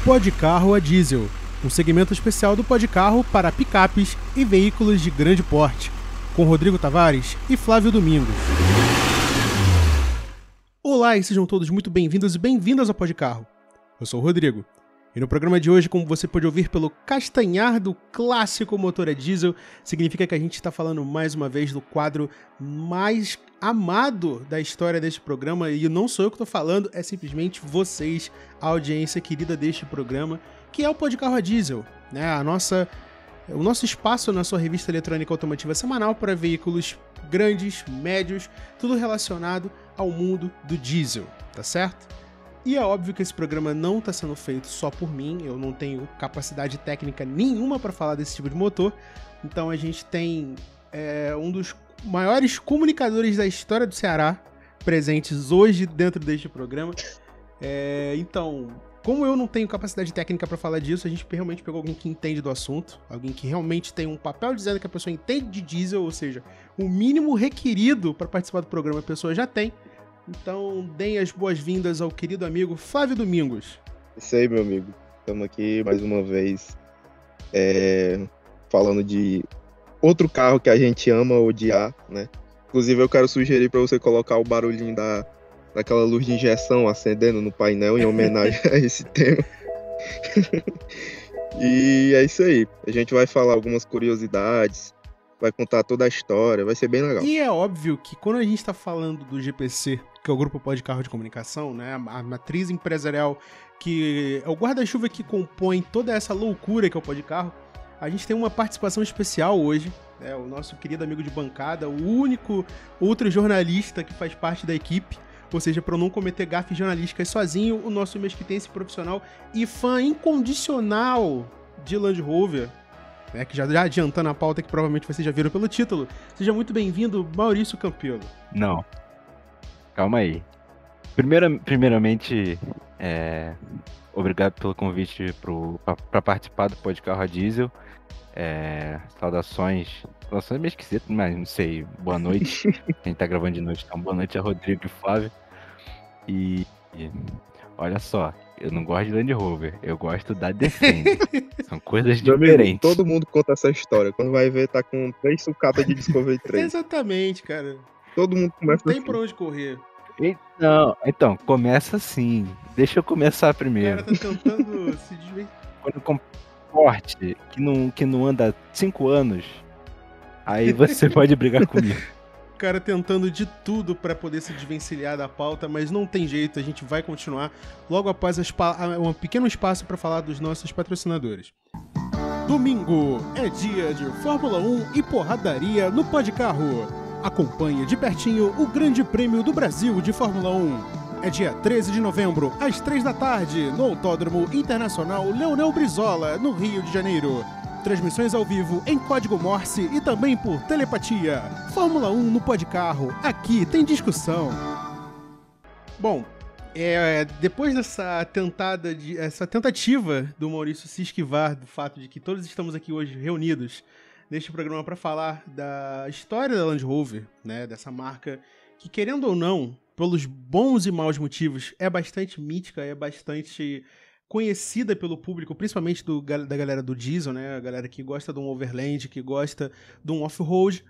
Podcarro a diesel, um segmento especial do Podcarro para picapes e veículos de grande porte, com Rodrigo Tavares e Flávio Domingos. Olá e sejam todos muito bem-vindos e bem-vindas ao Podcarro. Eu sou o Rodrigo. E no programa de hoje, como você pode ouvir pelo castanhar do clássico motor a diesel, significa que a gente está falando mais uma vez do quadro mais amado da história deste programa, e não sou eu que estou falando, é simplesmente vocês, a audiência querida deste programa, que é o Podcarro a diesel, né? O nosso espaço na sua revista eletrônica automotiva semanal para veículos grandes, médios, tudo relacionado ao mundo do diesel, tá certo? E é óbvio que esse programa não está sendo feito só por mim, eu não tenho capacidade técnica nenhuma para falar desse tipo de motor, então a gente tem um dos maiores comunicadores da história do Ceará presentes hoje dentro deste programa. Então, como eu não tenho capacidade técnica para falar disso, a gente realmente pegou alguém que entende do assunto, alguém que realmente tem um papel dizendo que a pessoa entende de diesel, ou seja, o mínimo requerido para participar do programa a pessoa já tem. Então, deem as boas-vindas ao querido amigo Flávio Domingos. Isso aí, meu amigo. Estamos aqui mais uma vez falando de outro carro que a gente ama odiar, né? Inclusive, eu quero sugerir para você colocar o barulhinho daquela luz de injeção acendendo no painel em homenagem a esse tema. E é isso aí. A gente vai falar algumas curiosidades, vai contar toda a história, vai ser bem legal. E é óbvio que quando a gente está falando do GPC, que é o Grupo Podcarro de Comunicação, né, a matriz empresarial, que é o guarda-chuva que compõe toda essa loucura que é o Podcarro, a gente tem uma participação especial hoje, né, o nosso querido amigo de bancada, o único outro jornalista que faz parte da equipe, ou seja, para eu não cometer gafes jornalísticas sozinho, o nosso mesquitense profissional e fã incondicional de Land Rover, né, que já adiantando a pauta que provavelmente vocês já viram pelo título. Seja muito bem-vindo, Maurício Campelo. Não. Calma aí. Primeiramente, obrigado pelo convite para participar do Podcarro a diesel. Saudações meio esquisito, mas não sei. Boa noite. Quem tá gravando de noite, então boa noite a Rodrigo e Flávio. E olha só, eu não gosto de Land Rover, eu gosto da Defender. São coisas diferentes. Amigo, todo mundo conta essa história. Quando vai ver, tá com 3 sucatas de Discovery 3. Exatamente, cara. Todo mundo começa Não tem assim. por onde correr. Então, começa assim. Deixa eu começar primeiro. O cara tá tentando se desvencilhar. Quando eu compro um Forte que não anda há 5 anos, aí você pode brigar comigo. O cara tentando de tudo pra poder se desvencilhar da pauta, mas não tem jeito, a gente vai continuar logo após um pequeno espaço pra falar dos nossos patrocinadores. Domingo é dia de Fórmula 1 e porradaria no Podcarro. Acompanhe de pertinho o Grande Prêmio do Brasil de Fórmula 1. É dia 13 de novembro, às 3 da tarde, no Autódromo Internacional Leonel Brizola, no Rio de Janeiro. Transmissões ao vivo em código Morse e também por telepatia. Fórmula 1 no Podcarro, aqui tem discussão. Bom, depois dessa tentativa do Maurício se esquivar do fato de que todos estamos aqui hoje reunidos neste programa para falar da história da Land Rover, né, dessa marca que, querendo ou não, pelos bons e maus motivos, é bastante mítica, é bastante conhecida pelo público, principalmente da galera do diesel, né, a galera que gosta de um overland, que gosta de um off-road.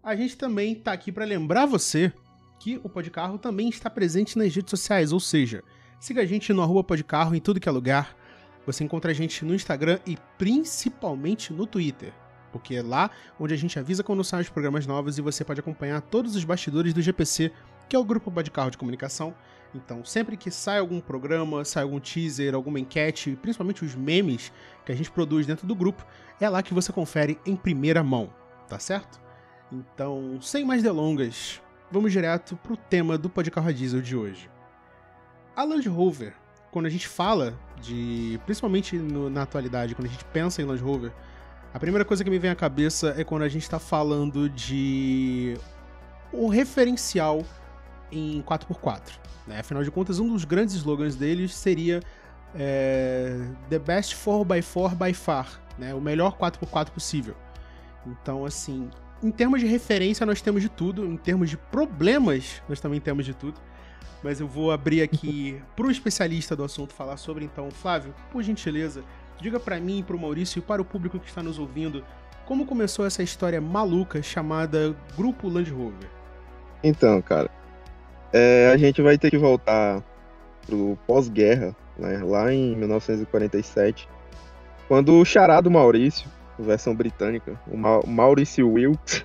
A gente também tá aqui para lembrar você que o Podcarro também está presente nas redes sociais, ou seja, siga a gente no @Podcarro em tudo que é lugar. Você encontra a gente no Instagram e principalmente no Twitter, porque é lá onde a gente avisa quando saem os programas novos e você pode acompanhar todos os bastidores do GPC, que é o Grupo Podcarro de Comunicação. Então, sempre que sai algum programa, sai algum teaser, alguma enquete, principalmente os memes que a gente produz dentro do grupo, é lá que você confere em primeira mão, tá certo? Então, sem mais delongas, vamos direto pro tema do Podcarro a diesel de hoje. A Land Rover, quando a gente fala principalmente na atualidade, quando a gente pensa em Land Rover, a primeira coisa que me vem à cabeça é quando a gente está falando de o referencial em 4x4. Né? Afinal de contas, um dos grandes slogans deles seria The Best 4x4 by far, né? O melhor 4x4 possível. Então, assim, em termos de referência nós temos de tudo, em termos de problemas nós também temos de tudo, mas eu vou abrir aqui pro especialista do assunto falar sobre. Então, Flávio, por gentileza, diga pra mim, pro Maurício e para o público que está nos ouvindo, como começou essa história maluca chamada Grupo Land Rover? Então, cara, a gente vai ter que voltar pro pós-guerra, né, lá em 1947, quando o xará do Maurício, versão britânica, o Maurice Wilkes,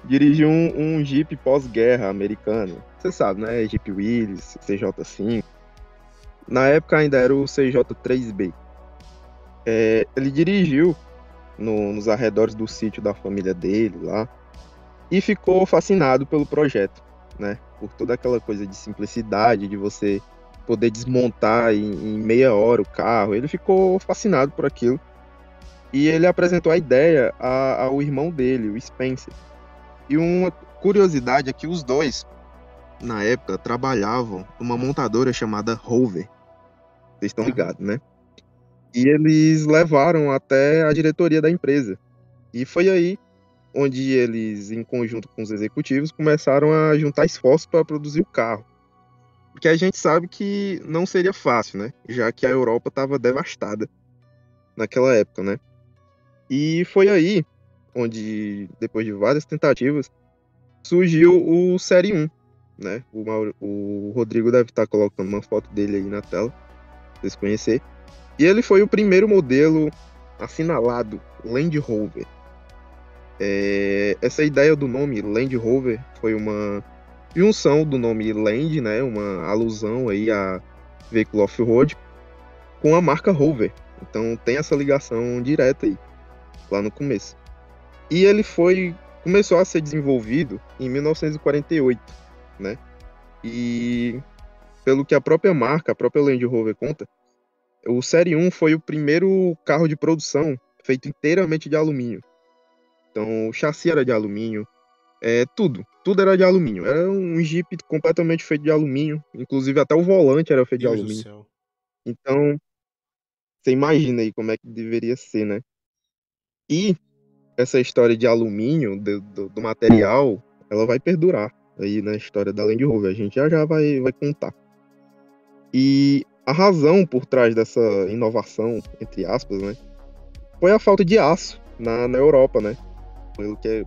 dirigiu um Jeep pós-guerra americano. Você sabe, né? Jeep Willys, CJ5. Na época ainda era o CJ3B. Ele dirigiu nos arredores do sítio da família dele lá e ficou fascinado pelo projeto, né? Por toda aquela coisa de simplicidade, de você poder desmontar em meia hora o carro. Ele ficou fascinado por aquilo e ele apresentou a ideia ao irmão dele, o Spencer. E uma curiosidade é que os dois, na época, trabalhavam numa montadora chamada Rover. Vocês estão ligados, né? E eles levaram até a diretoria da empresa. E foi aí onde eles, em conjunto com os executivos, começaram a juntar esforços para produzir o carro. Porque a gente sabe que não seria fácil, né? Já que a Europa estava devastada naquela época, né? E foi aí onde, depois de várias tentativas, surgiu o Série 1, né? O Rodrigo deve estar colocando uma foto dele aí na tela, pra vocês conhecerem. E ele foi o primeiro modelo assinalado Land Rover. Essa ideia do nome Land Rover foi uma junção do nome Land, né? Uma alusão aí a veículo off-road, com a marca Rover. Então tem essa ligação direta aí, lá no começo. E ele começou a ser desenvolvido em 1948, né? E pelo que a própria marca, a própria Land Rover conta, o Série 1 foi o primeiro carro de produção feito inteiramente de alumínio. Então o chassi era de alumínio, tudo era de alumínio. Era um Jeep completamente feito de alumínio, inclusive até o volante era feito de alumínio. Deus do céu. Então, você imagina aí como é que deveria ser, né? E essa história de alumínio, do material, ela vai perdurar aí na história da Land Rover. A gente já vai contar. E a razão por trás dessa inovação, entre aspas, né, foi a falta de aço na Europa, né?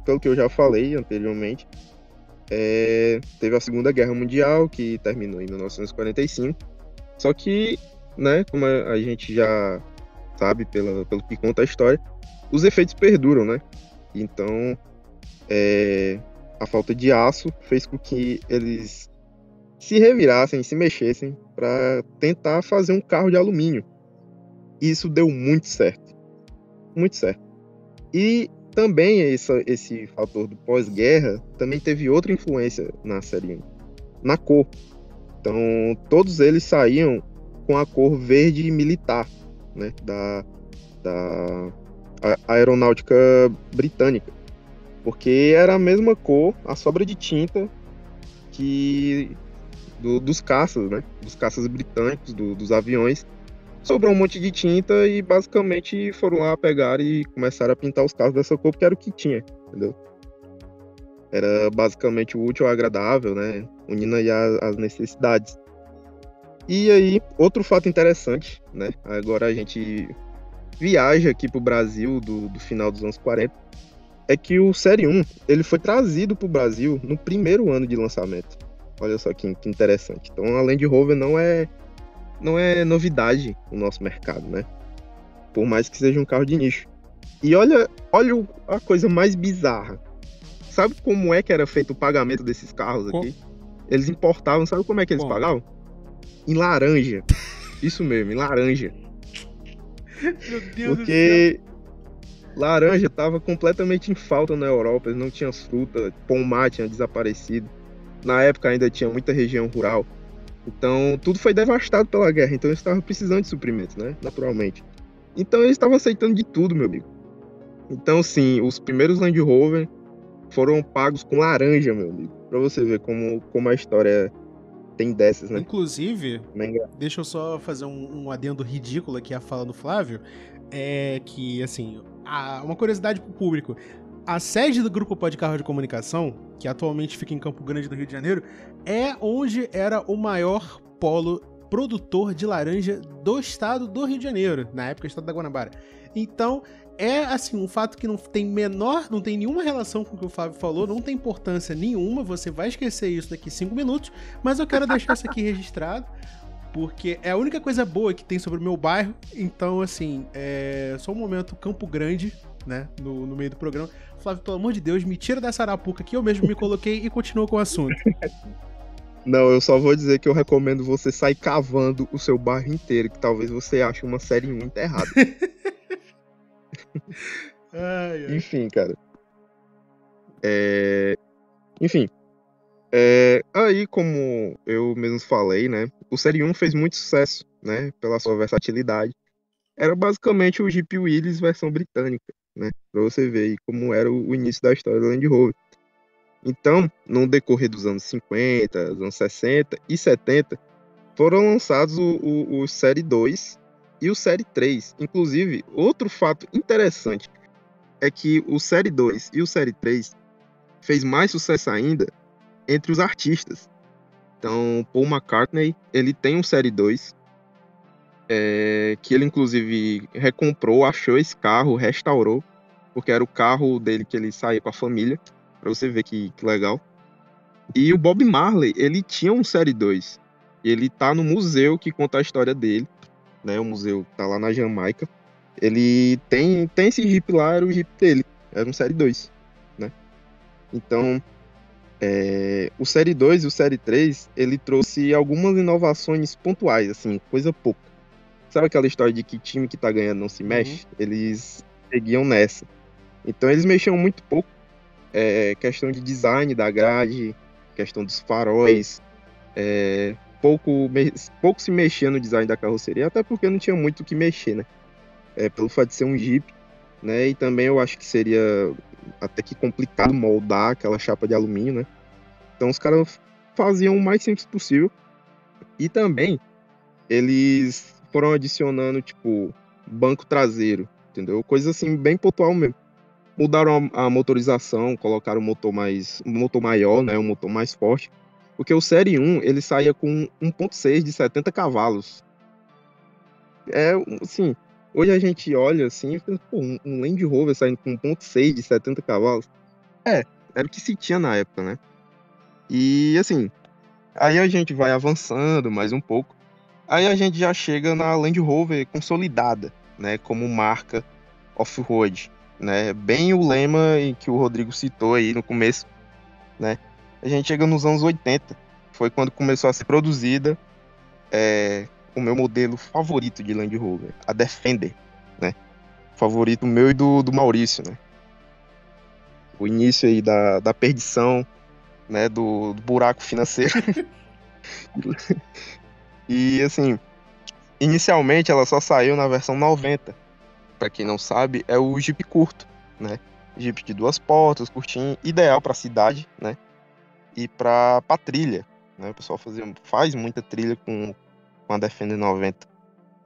Pelo que eu já falei anteriormente, teve a Segunda Guerra Mundial, que terminou em 1945. Só que, né, como a gente já sabe pelo que conta a história, os efeitos perduram, né? Então, a falta de aço fez com que eles se revirassem, se mexessem para tentar fazer um carro de alumínio. E isso deu muito certo. Muito certo. E também esse fator do pós-guerra também teve outra influência na Série 1, na cor. Então, todos eles saíam com a cor verde militar, né, da aeronáutica britânica, porque era a mesma cor, a sobra de tinta que dos caças, né, dos caças britânicos, dos aviões. Sobrou um monte de tinta e basicamente foram lá pegar e começaram a pintar os carros dessa cor, porque era o que tinha, entendeu? Era basicamente o útil ao agradável, né, unindo aí as necessidades. E aí, outro fato interessante, né, agora a gente viaja aqui pro Brasil do final dos anos 40, é que o Série 1, ele foi trazido pro Brasil no primeiro ano de lançamento. Olha só que interessante. Então a Land Rover não é novidade no nosso mercado, né? Por mais que seja um carro de nicho. E olha a coisa mais bizarra. Sabe como é que era feito o pagamento desses carros aqui? Eles importavam, sabe como é que eles pagavam? Em laranja. Isso mesmo, em laranja. Meu Deus Porque laranja estava completamente em falta na Europa, eles não tinham fruta, pomar tinha desaparecido. Na época ainda tinha muita região rural. Então tudo foi devastado pela guerra, então eles estavam precisando de suprimentos, né? Naturalmente. Então eles estavam aceitando de tudo, meu amigo. Então sim, os primeiros Land Rover foram pagos com laranja, meu amigo. Pra você ver como a história tem dessas, né? Inclusive, deixa eu só fazer um adendo ridículo aqui à fala do Flávio. É que, assim, uma curiosidade pro público. a sede do Grupo Pode Carro de Comunicação, que atualmente fica em Campo Grande, do Rio de Janeiro, é onde era o maior polo produtor de laranja do estado do Rio de Janeiro, na época, estado da Guanabara. Então, é assim, um fato que não tem nenhuma relação com o que o Flávio falou, não tem importância nenhuma, você vai esquecer isso daqui 5 minutos, mas eu quero deixar isso aqui registrado, porque é a única coisa boa que tem sobre o meu bairro. Então, assim, só um momento Campo Grande, né, no meio do programa. Flávio, pelo amor de Deus, me tira dessa arapuca que eu mesmo me coloquei e continua com o assunto. Não, eu só vou dizer que eu recomendo você sair cavando o seu bairro inteiro, que talvez você ache uma série 1 enterrada. Ai, ai. Enfim, cara. Enfim. Aí, como eu mesmo falei, né? O Série 1 fez muito sucesso, né? Pela sua versatilidade. Era basicamente o Jeep Willys versão britânica, né? Pra você ver aí como era o início da história da Land Rover. Então, no decorrer dos anos 50, dos anos 60 e 70, foram lançados o Série 2 e o Série 3. Inclusive, outro fato interessante é que o Série 2 e o Série 3 fez mais sucesso ainda entre os artistas. Então, Paul McCartney, ele tem um Série 2, que ele inclusive recomprou, achou esse carro, restaurou, porque era o carro dele que ele saía com a família, pra você ver que legal. E o Bob Marley, ele tinha um Série 2, e ele tá no museu que conta a história dele, né? O museu tá lá na Jamaica. Ele tem esse Jeep lá, era o Jeep dele, era um Série 2, né? Então, o Série 2 e o Série 3, ele trouxe algumas inovações pontuais, assim, coisa pouca. Sabe aquela história de que time que tá ganhando não se mexe? Eles seguiam nessa. Então eles mexiam muito pouco. Questão de design da grade, questão dos faróis, pouco se mexia no design da carroceria, até porque não tinha muito o que mexer, né? Pelo fato de ser um Jeep, né? E também eu acho que seria até que complicado moldar aquela chapa de alumínio, né? Então os caras faziam o mais simples possível. E também eles foram adicionando, tipo, banco traseiro, entendeu? Coisa assim, bem pontual mesmo. Mudaram a motorização, colocaram um motor maior, né? Um motor mais forte. Porque o Série 1, ele saía com 1.6 de 70 cavalos. Assim, hoje a gente olha assim, e pensa, pô, um Land Rover saindo com 1.6 de 70 cavalos. Era o que se tinha na época, né? E assim, aí a gente vai avançando mais um pouco. Aí a gente já chega na Land Rover consolidada, né? Como marca off-road, né? Bem o lema que o Rodrigo citou aí no começo, né? A gente chega nos anos 80. Foi quando começou a ser produzida o meu modelo favorito de Land Rover, a Defender, né? Favorito meu e do Maurício, né? O início aí da perdição, né? Do buraco financeiro. E assim, inicialmente ela só saiu na versão 90. Pra quem não sabe, é o Jeep curto, né? Jeep de 2 portas, curtinho, ideal pra cidade, né? E pra trilha, né? O pessoal faz muita trilha com a Defender 90.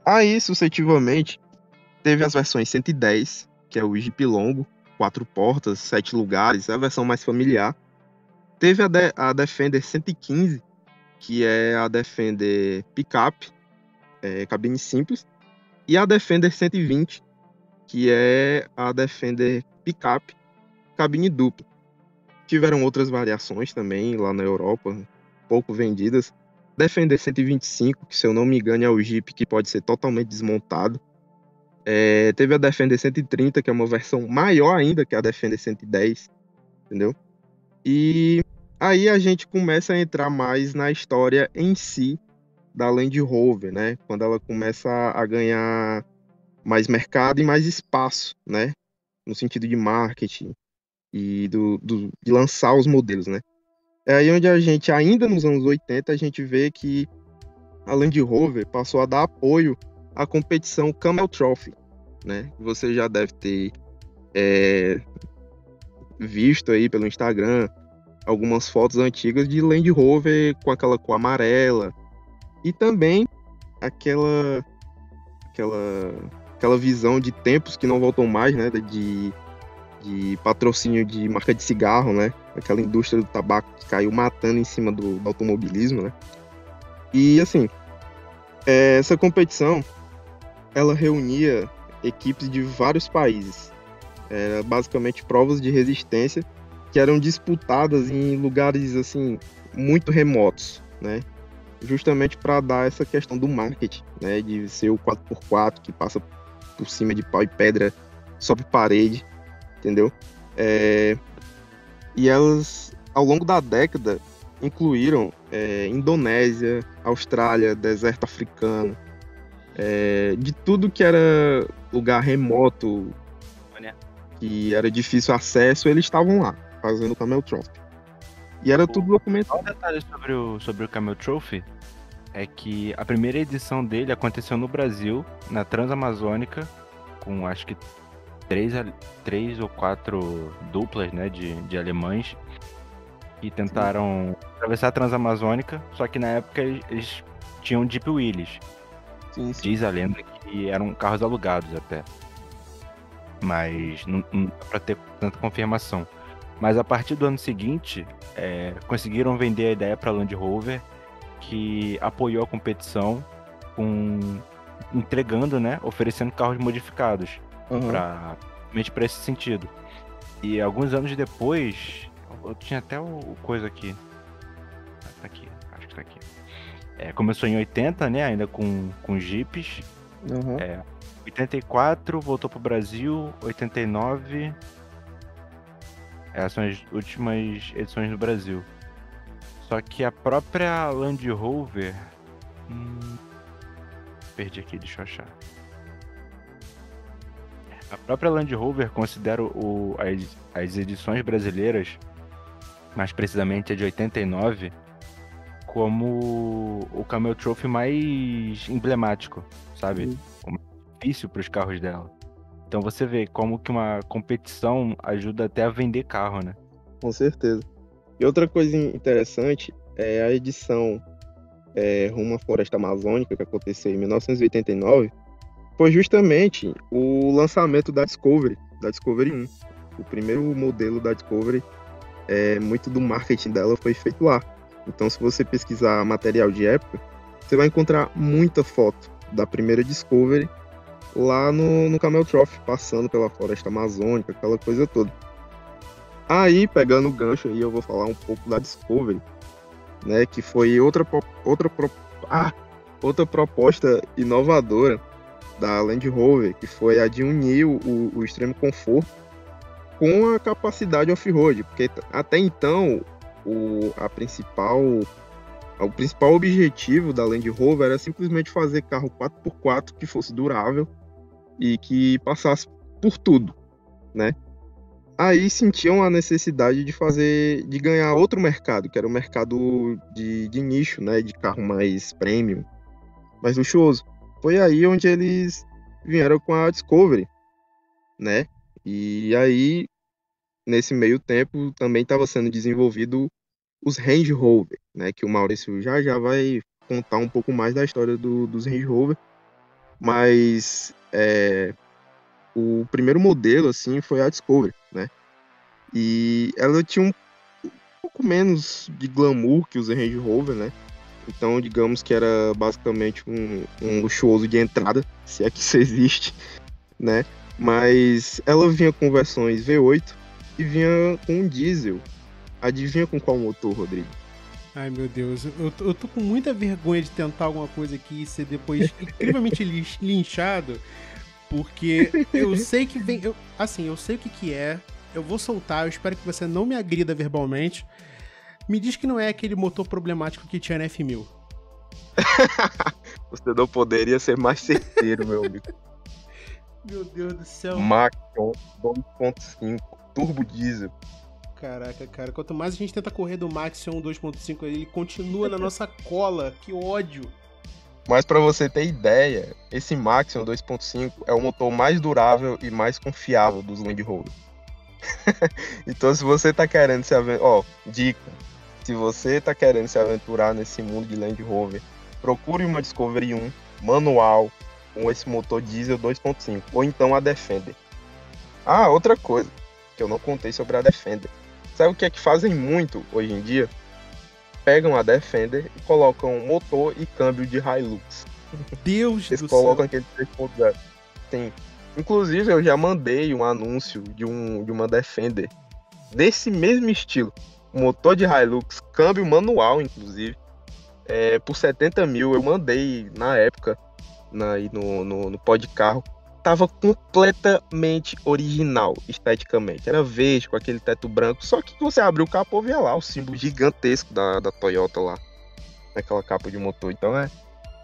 Aí, sucessivamente, teve as versões 110, que é o Jeep longo, 4 portas, 7 lugares, é a versão mais familiar. Teve a Defender 115, que é a Defender Pickup, cabine simples. E a Defender 120, que é a Defender Pickup, cabine dupla. Tiveram outras variações também lá na Europa, pouco vendidas. Defender 125, que se eu não me engano é o Jeep que pode ser totalmente desmontado. Teve a Defender 130, que é uma versão maior ainda que a Defender 110, entendeu? E aí a gente começa a entrar mais na história em si da Land Rover, né? Quando ela começa a ganhar mais mercado e mais espaço, né? No sentido de marketing e de lançar os modelos, né? É aí onde a gente, ainda nos anos 80, a gente vê que a Land Rover passou a dar apoio à competição Camel Trophy, né? Você já deve ter visto aí pelo Instagram algumas fotos antigas de Land Rover com aquela cor amarela e também aquela visão de tempos que não voltam mais, né? De de patrocínio de marca de cigarro, né? Aquela indústria do tabaco que caiu matando em cima do automobilismo, né? E, assim, essa competição, ela reunia equipes de vários países. Era basicamente provas de resistência que eram disputadas em lugares, assim, muito remotos, né? Justamente para dar essa questão do marketing, né? De ser o 4x4 que passa por cima de pau e pedra, sobe parede, entendeu? E elas, ao longo da década, incluíram Indonésia, Austrália, deserto africano, de tudo que era lugar remoto, que era difícil acesso, eles estavam lá, fazendo o Camel Trophy. E era tudo documentado. Um detalhe sobre o Camel Trophy é que a primeira edição dele aconteceu no Brasil, na Transamazônica, com acho que 3 ou 4 duplas, né, de alemães que tentaram atravessar a Transamazônica, só que na época eles tinham Jeep Willys. Sim. Diz a lenda que eram carros alugados até. Mas não dá pra ter tanta confirmação. Mas a partir do ano seguinte, conseguiram vender a ideia para a Land Rover, que apoiou a competição, entregando, né, oferecendo carros modificados para esse sentido. E alguns anos depois, eu tinha até o coisa aqui. Tá aqui, acho que tá aqui. Começou em 80, né, ainda com Jeeps. 84, voltou pro Brasil, 89... Essas são as últimas edições do Brasil. Só que a própria Land Rover... Perdi aqui, deixa eu achar. A própria Land Rover considera as edições brasileiras, mais precisamente a de 89, como o Camel Trophy mais emblemático, sabe? O mais difícil para os carros dela. Então você vê como que uma competição ajuda até a vender carro, né? Com certeza. E outra coisa interessante é a edição Rumo à Floresta Amazônica, que aconteceu em 1989, foi justamente o lançamento da Discovery 1. O primeiro modelo da Discovery, muito do marketing dela foi feito lá. Então, se você pesquisar material de época, você vai encontrar muita foto da primeira Discovery lá no Camel Trophy, passando pela Floresta Amazônica, aquela coisa toda. Aí, pegando o gancho aí, eu vou falar um pouco da Discovery, né, que foi outra proposta inovadora da Land Rover, que foi a de unir o extremo conforto com a capacidade off-road, porque até então o principal objetivo da Land Rover era simplesmente fazer carro 4x4 que fosse durável e que passasse por tudo, né? Aí sentiam a necessidade de ganhar outro mercado, que era o mercado de nicho, né? De carro mais premium, mais luxuoso. Foi aí onde eles vieram com a Discovery, né? E aí, nesse meio tempo, também estava sendo desenvolvido os Range Rover, né? Que o Maurício já vai contar um pouco mais da história dos Range Rover. Mas o primeiro modelo, assim, foi a Discovery, né? E ela tinha um pouco menos de glamour que os Range Rover, né? Então, digamos que era basicamente um luxuoso de entrada, se é que isso existe, né? Mas ela vinha com versões V8 e vinha com um diesel. Adivinha com qual motor, Rodrigo? Ai, meu Deus, eu tô com muita vergonha de tentar alguma coisa aqui e ser depois incrivelmente linchado, porque eu sei que vem... eu sei o que é, eu vou soltar, eu espero que você não me agrida verbalmente. Me diz que não é aquele motor problemático que tinha na F1000. Você não poderia ser mais certeiro, meu amigo. Meu Deus do céu. Maxion 2.5, turbo diesel. Caraca, cara, quanto mais a gente tenta correr do Maxion 2.5, ele continua na nossa cola, que ódio. Mas pra você ter ideia, esse Maxion 2.5 é o motor mais durável e mais confiável dos Land Rover. Então, se você tá querendo se aventurar, dica, se você tá querendo se aventurar nesse mundo de Land Rover, procure uma Discovery 1 manual com esse motor diesel 2.5, ou então a Defender. Ah, outra coisa, que eu não contei sobre a Defender. Sabe o que é que fazem muito hoje em dia? Pegam a Defender e colocam motor e câmbio de Hilux. Deus Eles do colocam céu. aquele 3.0. Tem. Inclusive, eu já mandei um anúncio de uma Defender desse mesmo estilo. Motor de Hilux, câmbio manual, inclusive. Por 70 mil, eu mandei na época no Pó de Carro. Tava completamente original, esteticamente. Era verde, com aquele teto branco. Só que você abriu o capô, via lá o símbolo gigantesco da Toyota lá. Naquela capa de motor. Então é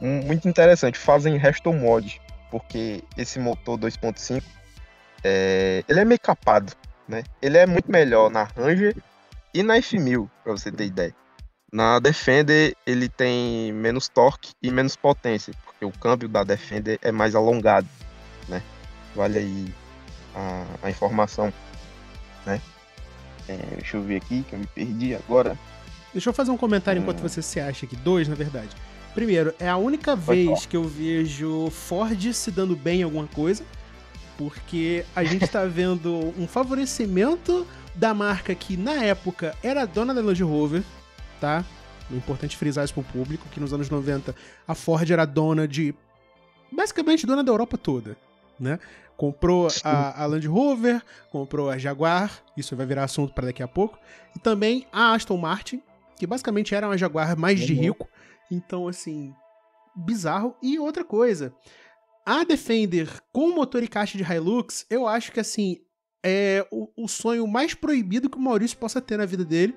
muito interessante. Fazem resto mod. Porque esse motor 2.5, ele é meio capado, né? Ele é muito melhor na Ranger e na F1000, pra você ter ideia. Na Defender, ele tem menos torque e menos potência, porque o câmbio da Defender é mais alongado, né? Vale aí a informação, né? Deixa eu ver aqui, que eu me perdi agora. Deixa eu fazer um comentário enquanto você se acha aqui. 2, na verdade. Primeiro, é a única vez que eu vejo Ford se dando bem em alguma coisa, porque a gente tá vendo um favorecimento da marca que, na época, era dona da Land Rover, tá? É importante frisar isso pro público, que nos anos 90 a Ford era dona de... basicamente dona da Europa toda, né? Comprou a Land Rover, comprou a Jaguar, isso vai virar assunto para daqui a pouco, e também a Aston Martin, que basicamente era uma Jaguar mais de rico. Então, assim, bizarro. E outra coisa, a Defender com motor e caixa de Hilux, eu acho que, assim, é o sonho mais proibido que o Maurício possa ter na vida dele,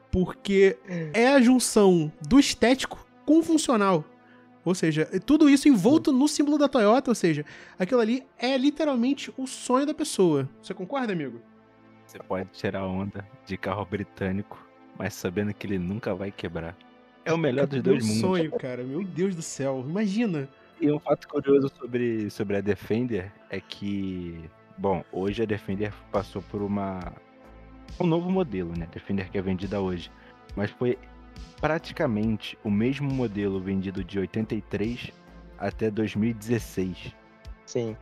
porque é a junção do estético com o funcional. Ou seja, tudo isso envolto no símbolo da Toyota, ou seja, aquilo ali é literalmente o sonho da pessoa. Você concorda, amigo? Você pode tirar onda de carro britânico, mas sabendo que ele nunca vai quebrar. É o melhor dos dois mundos. Meu sonho, cara. Meu Deus do céu. Imagina. E um fato curioso sobre a Defender é que, bom, hoje a Defender passou por um novo modelo, né? Defender que é vendida hoje. Mas foi praticamente o mesmo modelo vendido de 83 até 2016. Sim.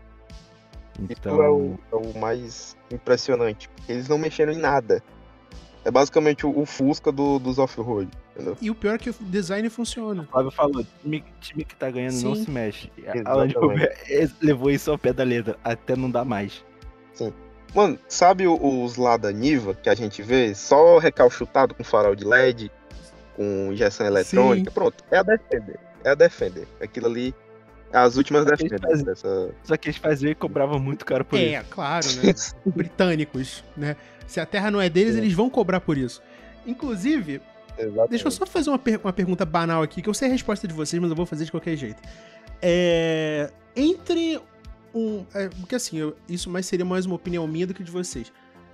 Então... Isso é o mais impressionante. Eles não mexeram em nada. É basicamente o Fusca dos off-road, entendeu? E o pior é que o design funciona. O Flávio falou, time que tá ganhando não se mexe. Exatamente. A Land Rover levou isso ao pé da letra, até não dá mais. Sim. Mano, sabe os lá da Niva que a gente vê? Só recalchutado com farol de LED, com injeção eletrônica. Sim. Pronto, é a Defender. É a Defender. Aquilo ali, as últimas Defender. Só que eles faziam e cobravam muito caro por isso. É, claro, né? Britânicos, né? Se a terra não é deles, eles vão cobrar por isso. Inclusive, exatamente. Deixa eu só fazer uma pergunta banal aqui, que eu sei a resposta de vocês, mas eu vou fazer de qualquer jeito. Porque assim, isso mais seria mais uma opinião minha do que de vocês.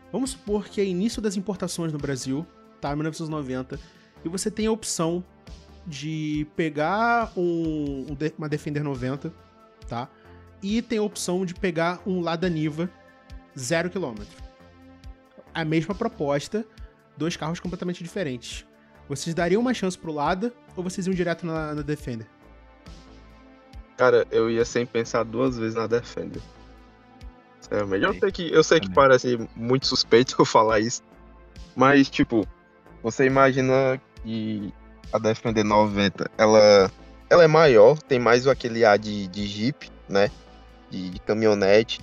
Vamos supor que é início das importações no Brasil, tá? 1990, e você tem a opção de pegar uma Defender 90, tá? E tem a opção de pegar um Lada Niva 0 km. A mesma proposta, 2 carros completamente diferentes. Vocês dariam uma chance pro Lada ou vocês iam direto na Defender? Cara, eu ia sem pensar 2 vezes na Defender. Eu sei que parece muito suspeito eu falar isso, mas, tipo, você imagina que a Defender 90, ela é maior, tem mais aquele ar de Jeep, né, de caminhonete.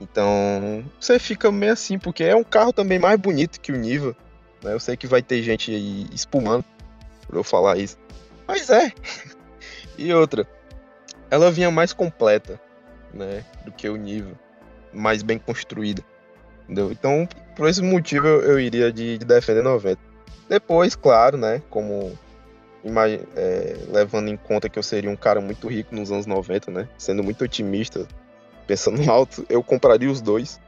Então, você fica meio assim, porque é um carro também mais bonito que o Niva, né? Eu sei que vai ter gente aí espumando por eu falar isso, mas é. E outra, ela vinha mais completa, né, do que o Niva, mais bem construída, entendeu? Então, por esse motivo, eu iria de Defender 90. Depois, claro, né, como levando em conta que eu seria um cara muito rico nos anos 90, né, sendo muito otimista, pensando alto, eu compraria os 2.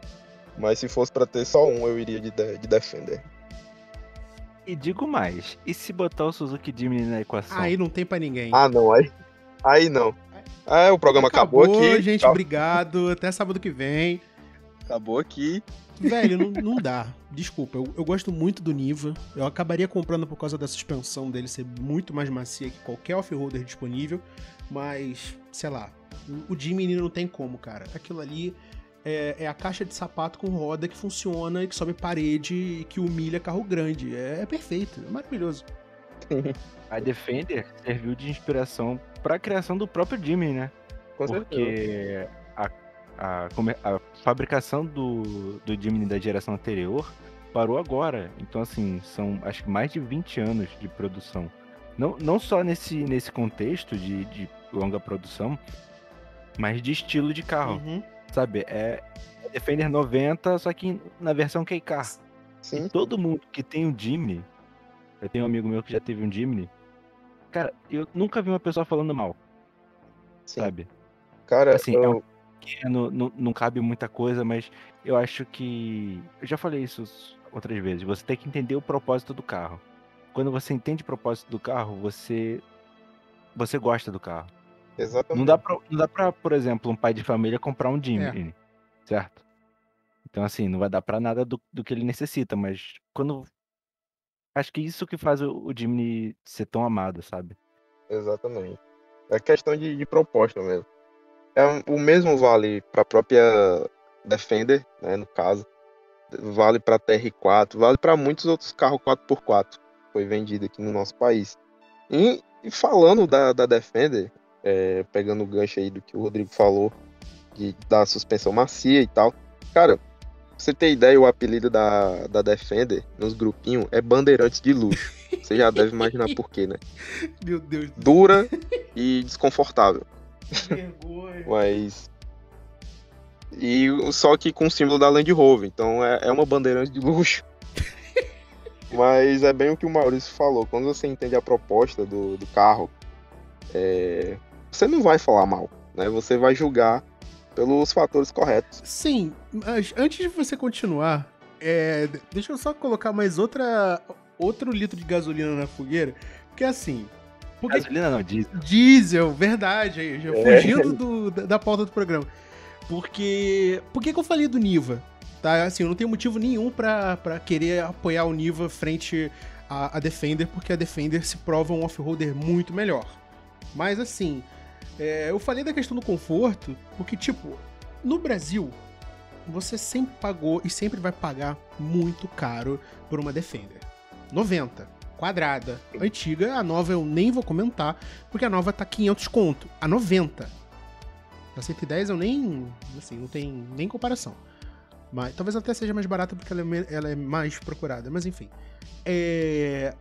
Mas se fosse pra ter só um, eu iria de Defender. E digo mais, e se botar o Suzuki Jimny na equação? Aí não tem pra ninguém. Ah, não, aí não. O programa acabou aqui. Gente, tchau. Obrigado. Até sábado que vem. Acabou aqui. Velho, não dá. Desculpa, eu gosto muito do Niva. Eu acabaria comprando por causa da suspensão dele ser muito mais macia que qualquer off-roader disponível. Mas, sei lá, o Jimny não tem como, cara. Aquilo ali é a caixa de sapato com roda que funciona e que sobe parede e que humilha carro grande. É perfeito, é maravilhoso. A Defender serviu de inspiração para a criação do próprio Jimny, né? Com certeza. Porque a fabricação do Jimny da geração anterior parou agora. Então, assim, são acho que mais de 20 anos de produção. Não só nesse contexto de longa produção, mas de estilo de carro. Uhum. Sabe? É Defender 90, só que na versão K-Car. Sim. E todo mundo que tem um Jimny, eu tenho um amigo meu que já teve um Jimny, cara, eu nunca vi uma pessoa falando mal, Sim. sabe? Cara, Assim, é um pequeno, não cabe muita coisa, mas eu acho que... Eu já falei isso outras vezes, você tem que entender o propósito do carro. Quando você entende o propósito do carro, você gosta do carro. exatamente. Não dá pra, por exemplo, um pai de família comprar um Jimny, certo? Então, assim, não vai dar pra nada do que ele necessita, mas quando... Acho que isso que faz o Jimny ser tão amado, sabe? Exatamente. É questão de proposta mesmo. O mesmo vale para a própria Defender, né, no caso. Vale para a TR4, vale para muitos outros carros 4x4 que foi vendido aqui no nosso país. E falando da Defender, pegando o gancho aí do que o Rodrigo falou, da suspensão macia e tal. Cara, pra você ter ideia, o apelido da Defender nos grupinhos é Bandeirantes de Luxo. Você já deve imaginar por quê, né? Meu Deus do Dura e desconfortável. vergonha. Mas. E só que com o símbolo da Land Rover. Então é uma bandeirante de luxo. Mas é bem o que o Maurício falou. Quando você entende a proposta do carro, você não vai falar mal, né? Você vai julgar pelos fatores corretos. Sim, mas antes de você continuar, deixa eu só colocar mais outro litro de gasolina na fogueira. Porque assim. Gasolina não, diesel. Diesel, verdade. Aí, já fugindo da pauta do programa. Por que que eu falei do Niva? Tá? Assim, eu não tenho motivo nenhum pra querer apoiar o Niva frente à Defender, porque a Defender se prova um off-roader muito melhor. Mas assim, eu falei da questão do conforto, porque, tipo, no Brasil, você sempre pagou e sempre vai pagar muito caro por uma Defender. 90. Quadrada. Antiga, a nova eu nem vou comentar, porque a nova tá 500 conto. A 90. A 110 eu nem... assim, não tem nem comparação. Mas talvez até seja mais barata porque ela é mais procurada. Mas enfim. É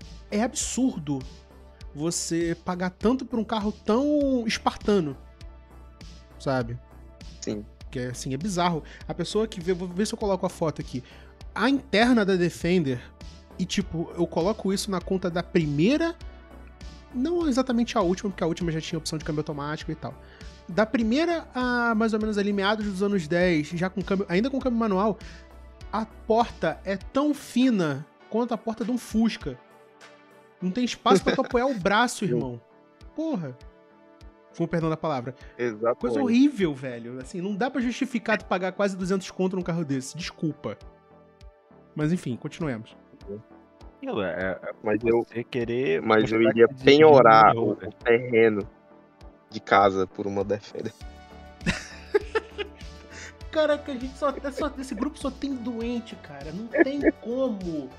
absurdo você pagar tanto por um carro tão espartano. Sabe? Sim. Que assim, é bizarro. A pessoa que vê... Vou ver se eu coloco a foto aqui. A interna da Defender... E, tipo, eu coloco isso na conta da primeira... Não exatamente a última, porque a última já tinha opção de câmbio automático e tal. Da primeira a mais ou menos ali meados dos anos 10, já com câmbio, ainda com câmbio manual, a porta é tão fina quanto a porta de um Fusca. Não tem espaço pra tu apoiar o braço, irmão. Porra. Com perdão da palavra. Exatamente. Coisa horrível, velho. Assim, não dá pra justificar tu pagar quase 200 conto num carro desse. Desculpa. Mas enfim, continuemos. Mas eu mostrar iria que existe penhorar Jimny o terreno de casa por uma Defender. Caraca, a gente esse grupo só tem doente, cara. Não tem como.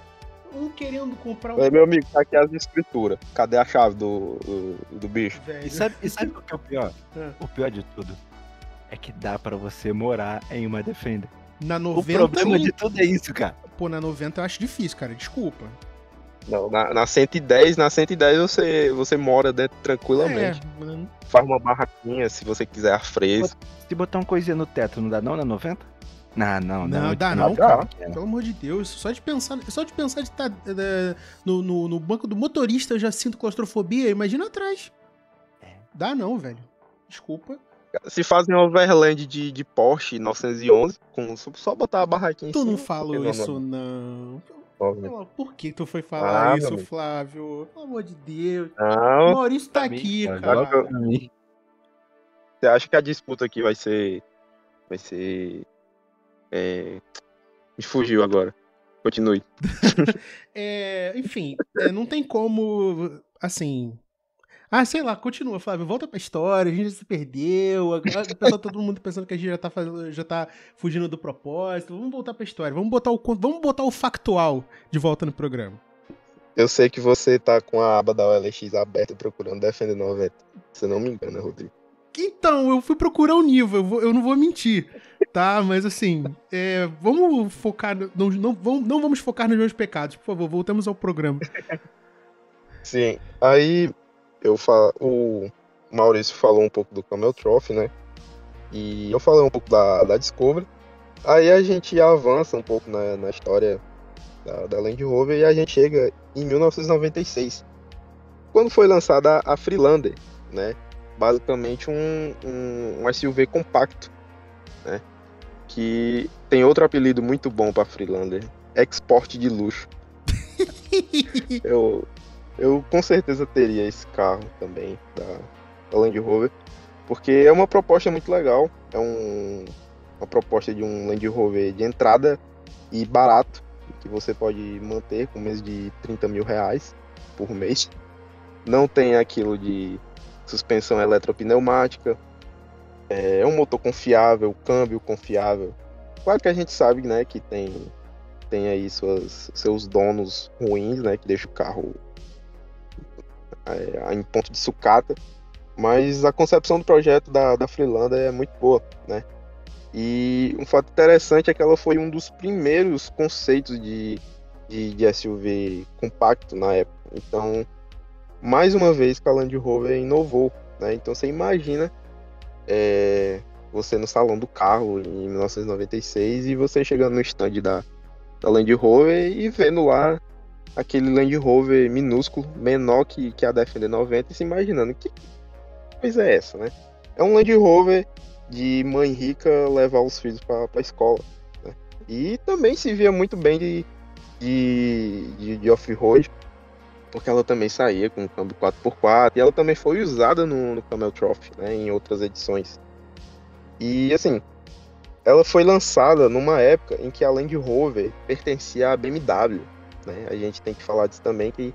Um querendo comprar um... Meu amigo, tá aqui as escrituras. Cadê a chave do bicho? Velho. E sabe o que é o pior? O pior de tudo é que dá pra você morar em uma Defender. Na O 90... problema de tudo é isso, cara. Pô, na 90 eu acho difícil, cara. Desculpa. Não, na 110 você mora dentro tranquilamente. Faz uma barraquinha se você quiser ar fresco. Se botar uma coisinha no teto, não dá não na 90? Não, dá não, cara. Pelo amor de Deus. Só de pensar de estar no banco do motorista eu já sinto claustrofobia. Imagina atrás. Dá não, velho. Desculpa. Se fazem uma overland de Porsche 911, só botar a barraquinha em Tu cima. não falou isso, não. Por que tu foi falar isso, Flávio? Pelo amor de Deus. Não. O Maurício tá aqui, cara. Você acha que a disputa aqui vai ser... Me fugiu agora. Continue. Enfim, não tem como, assim... Ah, sei lá, continua, Flávio. Volta pra história, a gente se perdeu. Agora o pessoal, todo mundo pensando que a gente já tá fugindo do propósito. Vamos voltar pra história. Vamos botar o factual de volta no programa. Eu sei que você tá com a aba da OLX aberta procurando Defender 90. Se não me engano, Rodrigo. Então, eu fui procurar o nível, eu não vou mentir, tá? Mas assim, vamos focar. Não vamos focar nos meus pecados, por favor, voltamos ao programa. Sim, aí o Maurício falou um pouco do Camel Trophy, né? E eu falei um pouco da Discovery. Aí a gente avança um pouco na história da Land Rover e a gente chega em 1996, quando foi lançada a Freelander, né? Basicamente um SUV compacto, né? Que tem outro apelido muito bom para Freelander, Export de luxo. Eu com certeza teria esse carro também da Land Rover, porque é uma proposta muito legal. É uma proposta de um Land Rover de entrada e barato, que você pode manter com mês de R$30 mil por mês. Não tem aquilo de suspensão eletropneumática, é um motor confiável, câmbio confiável. Claro que a gente sabe, né, que tem aí seus donos ruins, né, que deixa o carro em ponto de sucata, mas a concepção do projeto da Freelander é muito boa, né? E um fato interessante é que ela foi um dos primeiros conceitos de SUV compacto na época. Então, mais uma vez que a Land Rover inovou, né? Então você imagina você no salão do carro em 1996 e você chegando no stand da Land Rover e vendo lá aquele Land Rover minúsculo, menor que a Defender 90, e se imaginando que coisa é essa, né? É um Land Rover de mãe rica levar os filhos para a escola, né? E também se via muito bem de off-road, porque ela também saía com câmbio 4x4 e ela também foi usada no Camel Trophy, né, em outras edições. E assim, ela foi lançada numa época em que a Land Rover pertencia à BMW, né? A gente tem que falar disso também, que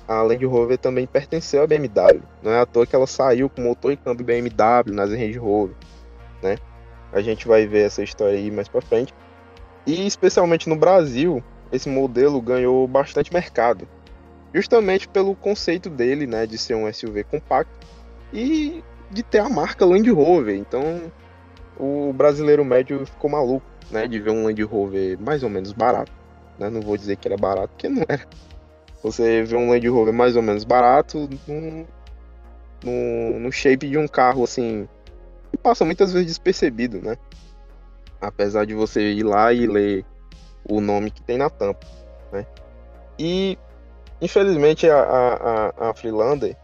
a Land Rover também pertenceu à BMW. Não é à toa que ela saiu com motor e câmbio BMW nas Range Rover, né? A gente vai ver essa história aí mais pra frente. E especialmente no Brasil, esse modelo ganhou bastante mercado, justamente pelo conceito dele, né, de ser um SUV compacto e de ter a marca Land Rover. Então o brasileiro médio ficou maluco, né, de ver um Land Rover mais ou menos barato, né? Não vou dizer que era barato, porque não era. Você vê um Land Rover mais ou menos barato no shape de um carro assim que passa muitas vezes despercebido, né? Apesar de você ir lá e ler o nome que tem na tampa, né? E infelizmente a Freelander,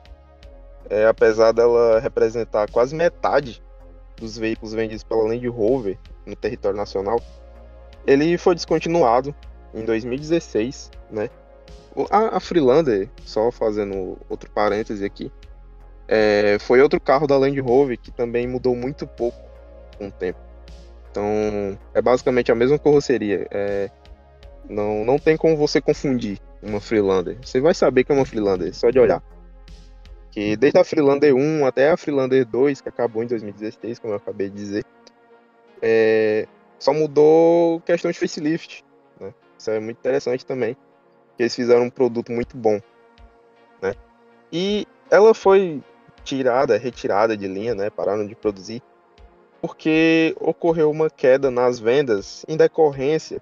apesar dela representar quase metade dos veículos vendidos pela Land Rover no território nacional, ele foi descontinuado em 2016, né? A Freelander, só fazendo outro parêntese aqui, foi outro carro da Land Rover que também mudou muito pouco com o tempo. Então, é basicamente a mesma carroceria. Não tem como você confundir uma Freelander. Você vai saber que é uma Freelander, só de olhar. Que desde a Freelander 1 até a Freelander 2, que acabou em 2016, como eu acabei de dizer, só mudou questão de facelift, né? Isso é muito interessante também, que eles fizeram um produto muito bom, né? E ela foi retirada de linha, né? Pararam de produzir, porque ocorreu uma queda nas vendas em decorrência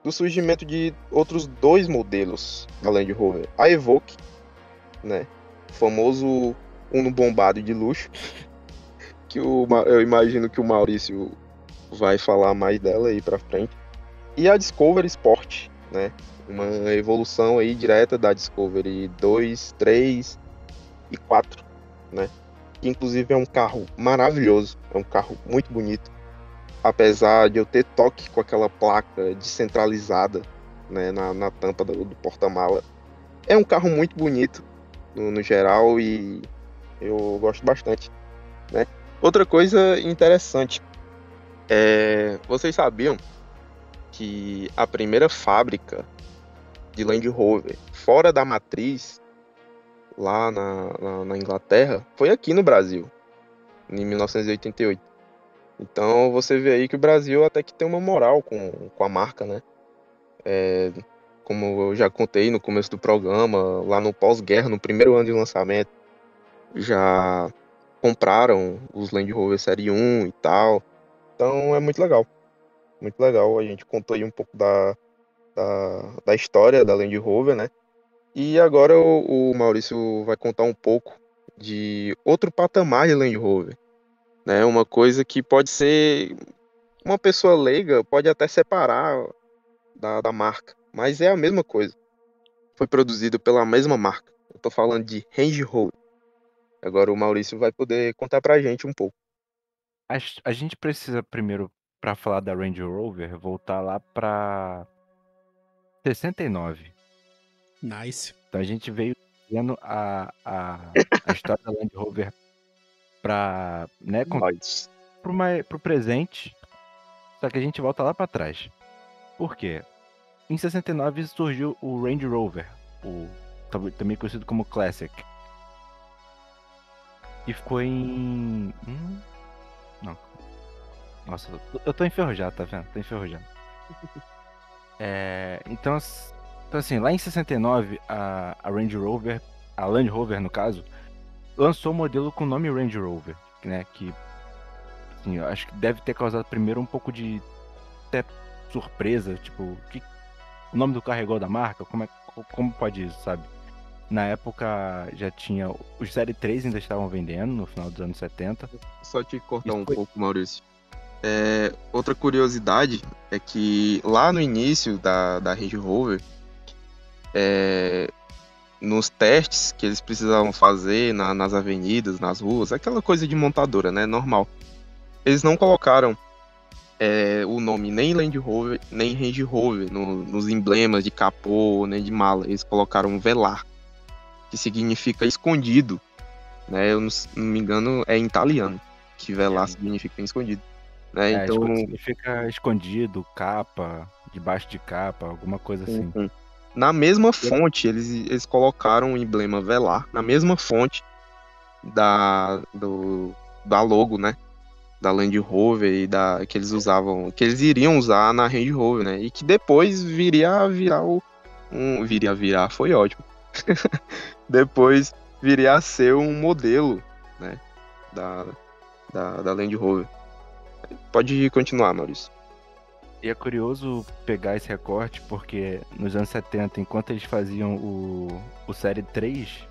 do surgimento de outros dois modelos da Land Rover. A Evoque, né? O famoso Uno bombado de luxo, que eu imagino que o Maurício vai falar mais dela aí pra frente. E a Discovery Sport, né? Uma evolução aí direta da Discovery 2, 3 e 4, né? Que inclusive é um carro maravilhoso, é um carro muito bonito. Apesar de eu ter toque com aquela placa descentralizada, né, na tampa do porta-mala. É um carro muito bonito no geral e eu gosto bastante, né? Outra coisa interessante, vocês sabiam que a primeira fábrica de Land Rover fora da matriz lá na Inglaterra foi aqui no Brasil, em 1988. Então você vê aí que o Brasil até que tem uma moral com a marca, né? Como eu já contei no começo do programa, lá no pós-guerra, no primeiro ano de lançamento, já compraram os Land Rover Série 1 e tal. Então é muito legal. Muito legal. A gente contou aí um pouco da história da Land Rover, né? E agora o Maurício vai contar um pouco de outro patamar de Land Rover, né? Uma coisa que pode ser... Uma pessoa leiga pode até separar da marca, mas é a mesma coisa. Foi produzido pela mesma marca. Eu tô falando de Range Rover. Agora o Maurício vai poder contar pra gente um pouco. A gente precisa primeiro, pra falar da Range Rover, voltar lá pra 69. Nice. Então a gente veio vendo a história da Land Rover pra, né, Mas... pro presente, só que a gente volta lá pra trás. Por quê? Em 69 surgiu o Range Rover, também conhecido como Classic. E ficou em... Não. Nossa, eu tô enferrujado, tá vendo? Tô enferrujado. Então assim, lá em 69, a Range Rover, a Land Rover no caso, lançou o modelo com o nome Range Rover, né? Que, assim, eu acho que deve ter causado primeiro um pouco de até surpresa, tipo, o nome do carro é igual da marca? Como pode isso, sabe? Na época já tinha, os Série 3 ainda estavam vendendo, no final dos anos 70. Só te cortar Isso um foi- pouco, Maurício. Outra curiosidade é que lá no início da Range Rover, nos testes que eles precisavam fazer nas avenidas, nas ruas, aquela coisa de montadora, né? Normal. Eles não colocaram o nome nem Land Rover, nem Range Rover nos emblemas de capô, nem de mala. Eles colocaram Velar, que significa escondido, né? Eu não me engano, é em italiano, que Velar significa escondido. Né? Então, significa escondido, capa, debaixo de capa, alguma coisa assim. na mesma fonte, eles colocaram o emblema Velar, na mesma fonte da logo, né? Da Land Rover e que eles usavam, que eles iriam usar na Range Rover, né? E que depois viria a virar viria a virar, foi ótimo. Depois viria a ser um modelo, né? Da Land Rover. Pode continuar, Maurício. E é curioso pegar esse recorte porque nos anos 70, enquanto eles faziam o Série 3,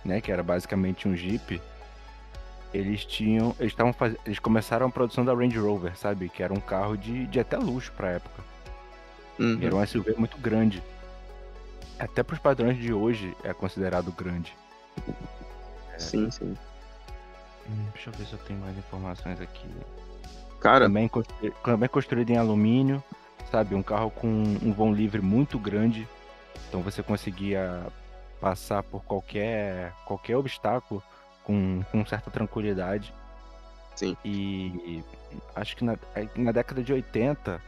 né, que era basicamente um Jeep, eles começaram a produção da Range Rover, sabe? Que era um carro de até luxo pra época. Era um SUV muito grande. Até pros padrões de hoje é considerado grande. Sim. Deixa eu ver se eu tenho mais informações aqui. Cara, Também construído em alumínio, sabe? Um carro com um vão livre muito grande. Então você conseguia passar por qualquer obstáculo com certa tranquilidade. sim. E acho que na década de 80,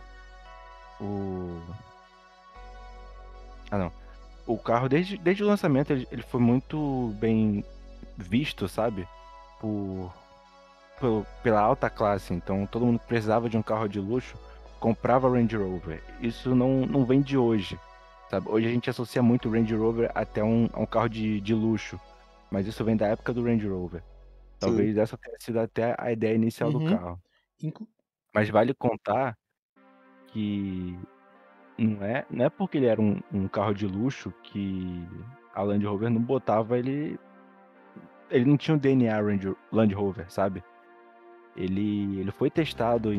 o carro, desde o lançamento, ele foi muito bem visto, sabe? Pela alta classe. Então todo mundo que precisava de um carro de luxo comprava Range Rover. Isso não vem de hoje, sabe? Hoje a gente associa muito o Range Rover até a um carro de luxo, mas isso vem da época do Range Rover. Talvez essa tenha sido até a ideia inicial do carro. Mas vale contar que não é porque ele era um carro de luxo que a Land Rover não botava ele não tinha um DNA Land Rover, sabe? Ele foi testado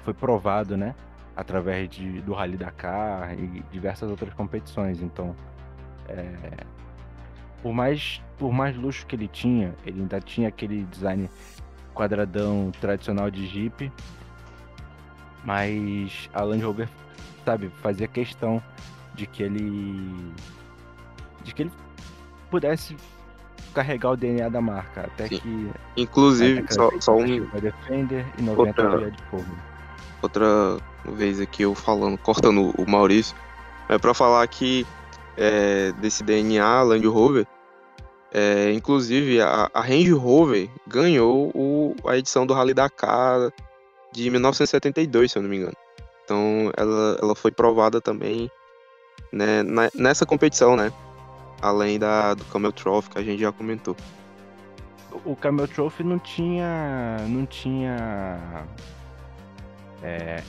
foi provado, né? Através do Rally Dakar e diversas outras competições. Então, por mais luxo que ele ainda tinha aquele design quadradão tradicional de Jeep. Mas a Land Rover, sabe, fazia questão de que ele pudesse carregar o DNA da marca, até Sim. que... Inclusive, só Defender e 90 Via de Fogo. Outra vez aqui eu cortando o Maurício, é pra falar que desse DNA Land Rover, Inclusive, a Range Rover ganhou a edição do Rally Dakar de 1972, se eu não me engano. Então, ela foi provada também, né, nessa competição, né? Além do Camel Trophy, que a gente já comentou. O Camel Trophy não tinha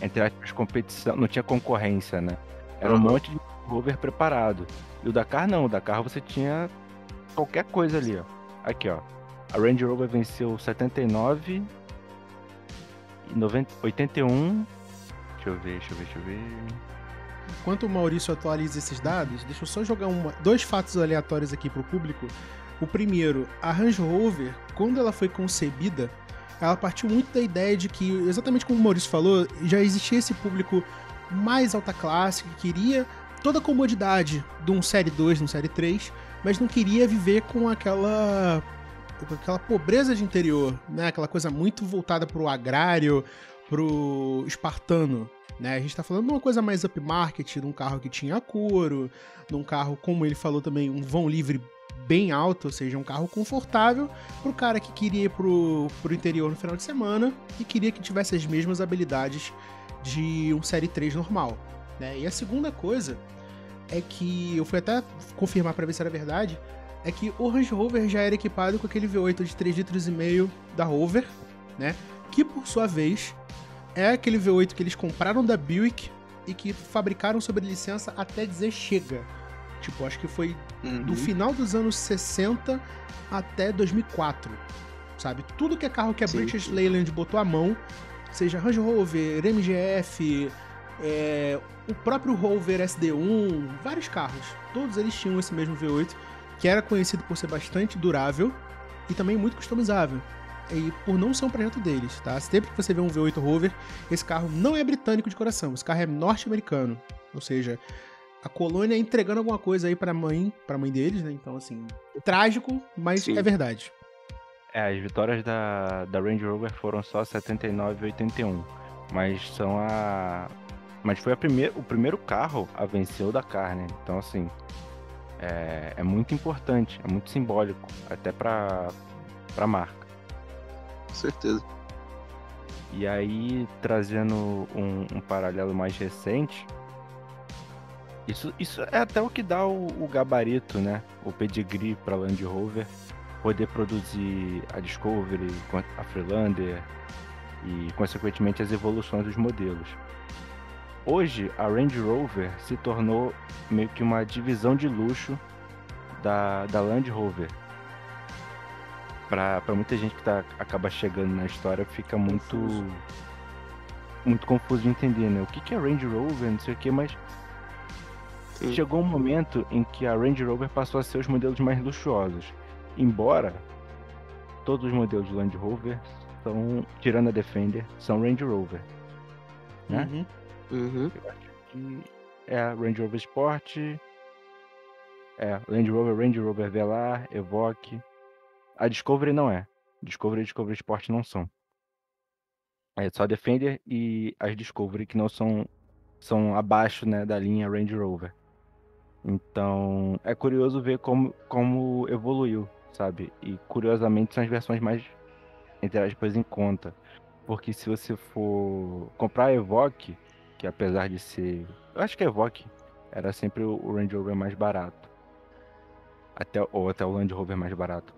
entre aspas, competição, não tinha concorrência, né? Era um monte de rover preparado. E o Dakar não, o Dakar você tinha qualquer coisa ali, ó. Aqui, ó. A Range Rover venceu 79 e 81. Deixa eu ver. Enquanto o Maurício atualiza esses dados, deixa eu só jogar dois fatos aleatórios aqui pro público. O primeiro, a Range Rover, quando ela foi concebida, ela partiu muito da ideia de que, exatamente como o Maurício falou, já existia esse público mais alta classe, que queria toda a comodidade de um Série 2, de um Série 3, mas não queria viver com aquela pobreza de interior, né? Aquela coisa muito voltada pro agrário, pro espartano, né? A gente tá falando de uma coisa mais upmarket, de um carro que tinha couro, de um carro, como ele falou também, um vão livre bem alto, ou seja, um carro confortável pro cara que queria ir pro interior no final de semana e queria que tivesse as mesmas habilidades de um Série 3 normal, né? E a segunda coisa é que eu fui até confirmar para ver se era verdade, é que o Range Rover já era equipado com aquele V8 de 3,5 litros da Rover, né? Que por sua vez é aquele V8 que eles compraram da Buick e que fabricaram sob licença até dizer chega. Tipo, acho que foi do final dos anos 60 até 2004, sabe? Tudo que é carro que a British Leyland botou a mão, seja Range Rover, MGF, o próprio Rover SD1, vários carros, todos eles tinham esse mesmo V8, que era conhecido por ser bastante durável e também muito customizável. E por não ser um projeto deles, tá? Sempre que você vê um V8 Rover, esse carro não é britânico de coração, esse carro é norte-americano. Ou seja, a colônia entregando alguma coisa aí pra mãe deles, né? Então, assim, trágico, mas é verdade. As vitórias da Range Rover foram só 79 e 81. Mas foi o primeiro carro a vencer o Dakar, né? Então, assim, é muito importante, é muito simbólico, até pra marca. Com certeza. E aí, trazendo um paralelo mais recente, isso é até o que dá o gabarito, né? O pedigree para Land Rover poder produzir a Discovery, a Freelander e, consequentemente, as evoluções dos modelos. Hoje, a Range Rover se tornou meio que uma divisão de luxo da Land Rover. Para muita gente que acaba chegando na história, fica muito confuso de entender, né? O que é Range Rover, não sei o que, mas chegou um momento em que a Range Rover passou a ser os modelos mais luxuosos. Embora todos os modelos de Land Rover, tirando a Defender, são Range Rover, né? Eu acho que é a Range Rover Sport, Land Rover, Range Rover Velar, Evoque. A Discovery não é. Discovery e Discovery Sport não são. É só a Defender e as Discovery que não são abaixo, né, da linha Range Rover. Então, é curioso ver como evoluiu, sabe? E, curiosamente, são as versões mais, entre aspas, em conta. Porque se você for comprar a Evoque, que apesar de ser... Eu acho que a Evoque era sempre o Range Rover mais barato. Ou até o Land Rover mais barato.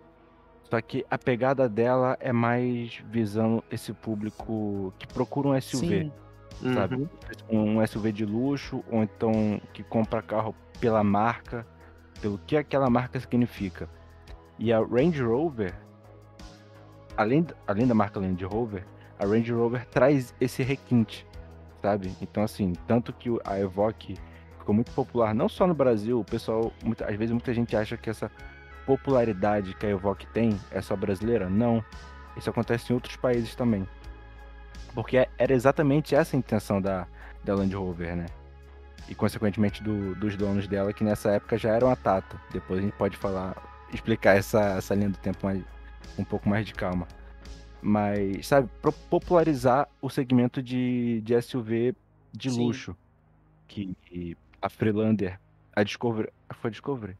Só que a pegada dela é mais visando esse público que procura um SUV, sabe? Um SUV de luxo, ou então que compra carro pela marca, pelo que aquela marca significa. E a Range Rover, além da marca Range Rover, a Range Rover traz esse requinte, sabe? Então, assim, tanto que a Evoque ficou muito popular, não só no Brasil, o pessoal, às vezes muita gente acha que essa popularidade que a Evoque tem é só brasileira. Não, isso acontece em outros países também. Porque era exatamente essa a intenção da Land Rover, né? E, consequentemente, dos donos dela, que nessa época já eram a Tata. Depois a gente pode explicar essa linha do tempo um pouco mais de calma. Mas, sabe, popularizar o segmento de SUV de luxo. Que a Freelander, a Discovery... Foi a Discovery?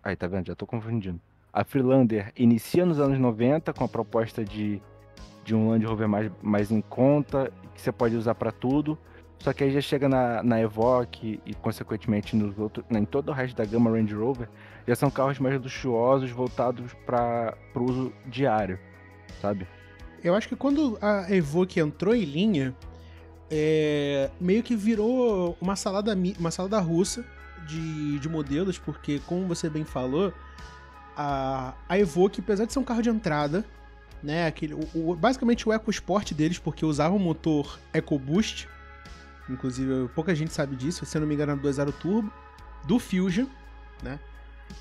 Aí, tá vendo? Já tô confundindo. A Freelander inicia nos anos 90 com a proposta de um Land Rover mais em conta, que você pode usar para tudo. Só que aí já chega na Evoque e, consequentemente, em todo o resto da gama Range Rover, já são carros mais luxuosos, voltados para o uso diário, sabe? Eu acho que quando a Evoque entrou em linha, meio que virou uma salada russa de modelos, porque, como você bem falou, a Evoque, apesar de ser um carro de entrada, né, basicamente o EcoSport deles, porque usava um motor EcoBoost, inclusive pouca gente sabe disso, se eu não me engano, 2.0 turbo, do Fusion, né,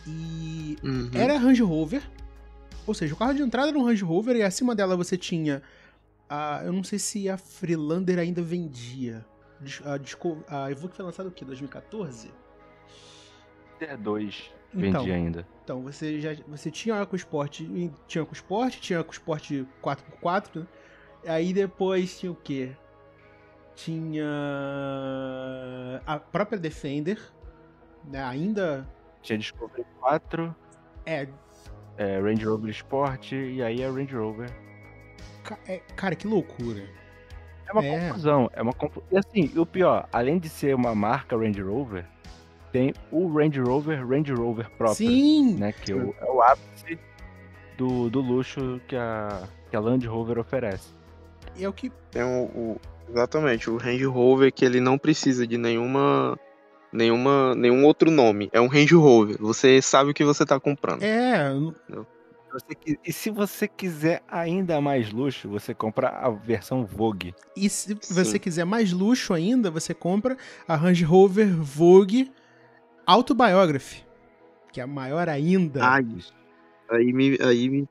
e era Range Rover, ou seja, o carro de entrada era um Range Rover e acima dela você tinha eu não sei se a Freelander ainda vendia, a Evoque foi lançada o quê? 2014? 2 vendia ainda. Então, você tinha EcoSport, tinha EcoSport 4x4, né? Aí depois tinha o quê? Tinha a própria Defender, né? Ainda... Tinha Discovery 4, Range Rover Sport, e aí a Range Rover. Cara, que loucura. É uma confusão, E assim, o pior, além de ser uma marca Range Rover, tem o Range Rover próprio. Sim! Né, que é o ápice do luxo que a Land Rover oferece. E é o que... Exatamente, o Range Rover que ele não precisa de nenhum outro nome. É um Range Rover. Você sabe o que você tá comprando. E se você quiser ainda mais luxo, você compra a versão Vogue. E se você quiser mais luxo ainda, você compra a Range Rover Vogue Autobiography, que é maior ainda. Aí me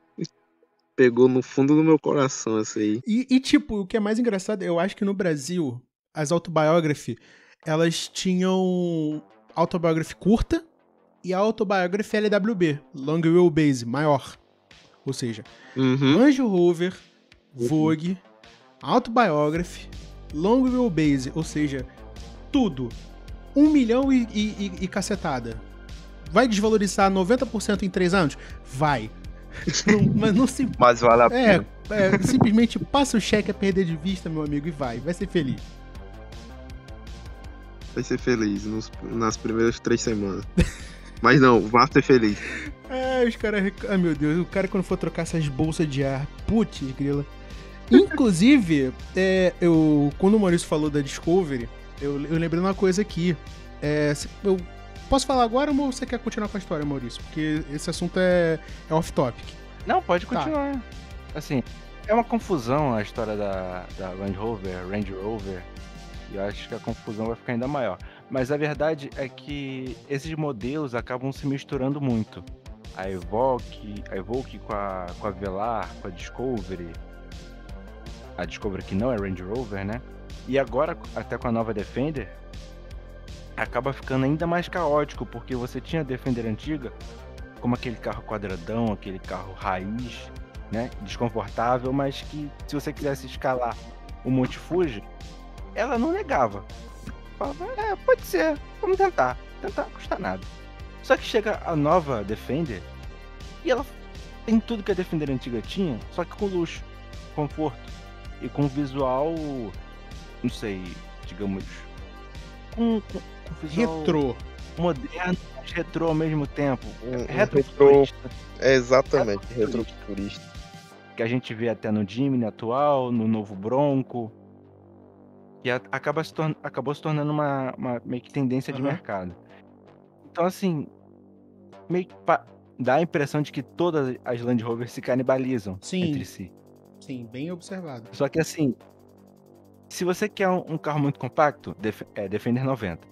pegou no fundo do meu coração essa aí. E tipo, o que é mais engraçado, eu acho que no Brasil, as Autobiography, elas tinham Autobiography curta e a Autobiography LWB, Long Wheelbase, maior. Ou seja, Range Rover, Vogue, Autobiography, Long Wheelbase, ou seja, tudo. 1 milhão e cacetada. Vai desvalorizar 90% em 3 anos? Vai. Mas não se... Mas vale a pena. Simplesmente passa o cheque a perder de vista, meu amigo, e vai ser feliz. Vai ser feliz nas primeiras 3 semanas. Mas não, vá ser feliz. Os caras... Ai, meu Deus, o cara quando for trocar essas bolsas de ar, putz, grila. Inclusive, quando o Maurício falou da Discovery, eu lembrei de uma coisa aqui. Eu posso falar agora ou você quer continuar com a história, Maurício? Porque esse assunto é off-topic. Não, pode continuar. Tá. Assim, é uma confusão a história da Range Rover, e eu acho que a confusão vai ficar ainda maior. Mas a verdade é que esses modelos acabam se misturando muito. A Evoque com a Velar, com a Discovery que não é Range Rover, né? E agora, até com a nova Defender, acaba ficando ainda mais caótico, porque você tinha a Defender antiga como aquele carro quadradão, aquele carro raiz, né? Desconfortável, mas que se você quisesse escalar o Monte Fuji, ela não negava. Falava, pode ser, vamos tentar não custa nada. Só que chega a nova Defender e ela tem tudo que a Defender antiga tinha, só que com luxo, conforto e com visual, não sei, digamos, com visual retrô, moderno, mas retrô ao mesmo tempo. Retrofuturista. Exatamente, retrofuturista. Que a gente vê até no Jimny atual, no novo Bronco, que acabou se tornando uma meio que tendência de mercado. Então, assim, meio que dá a impressão de que todas as Land Rover se canibalizam entre si. Sim, bem observado. Só que, assim, se você quer um carro muito compacto, Defender 90.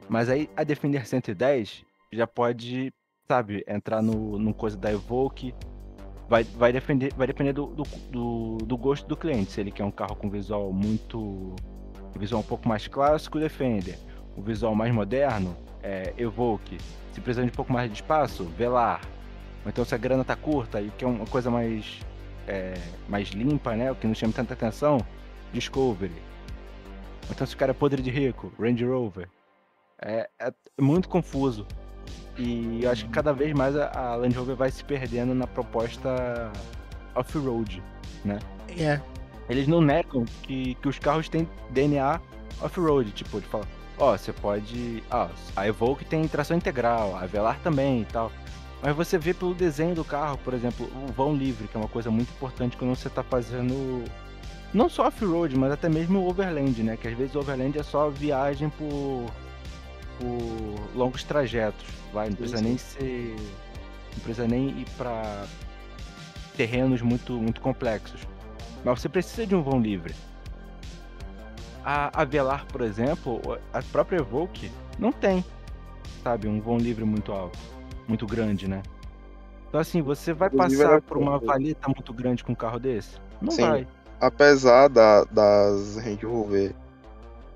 Mas aí a Defender 110 já pode, sabe, entrar no coisa da Evoque. Vai depender do gosto do cliente. Se ele quer um carro com visual um pouco mais clássico, Defender. O visual mais moderno, Evoque. Se precisar de um pouco mais de espaço, Velar. Ou então se a grana tá curta e quer uma coisa mais limpa, né? O que não chama tanta atenção, Discovery. Ou então se o cara é podre de rico, Range Rover. É muito confuso. E eu acho que cada vez mais a Land Rover vai se perdendo na proposta off-road, né? É. Eles não negam que os carros têm DNA off-road, tipo, de falar, você pode... a Evoque tem tração integral, a Velar também e tal. Mas você vê pelo desenho do carro, por exemplo, o vão livre, que é uma coisa muito importante quando você tá fazendo... Não só off-road, mas até mesmo o overland, né? Que às vezes o overland é só viagem por longos trajetos, não precisa nem ser... Não precisa nem ir pra terrenos muito, muito complexos. Mas você precisa de um vão livre. A Velar, por exemplo, a própria Evoque não tem, sabe, um vão livre muito alto, muito grande, né? Então assim, você vai passar por uma valeta muito grande com um carro desse? Não Sim. vai. Apesar das Range Rover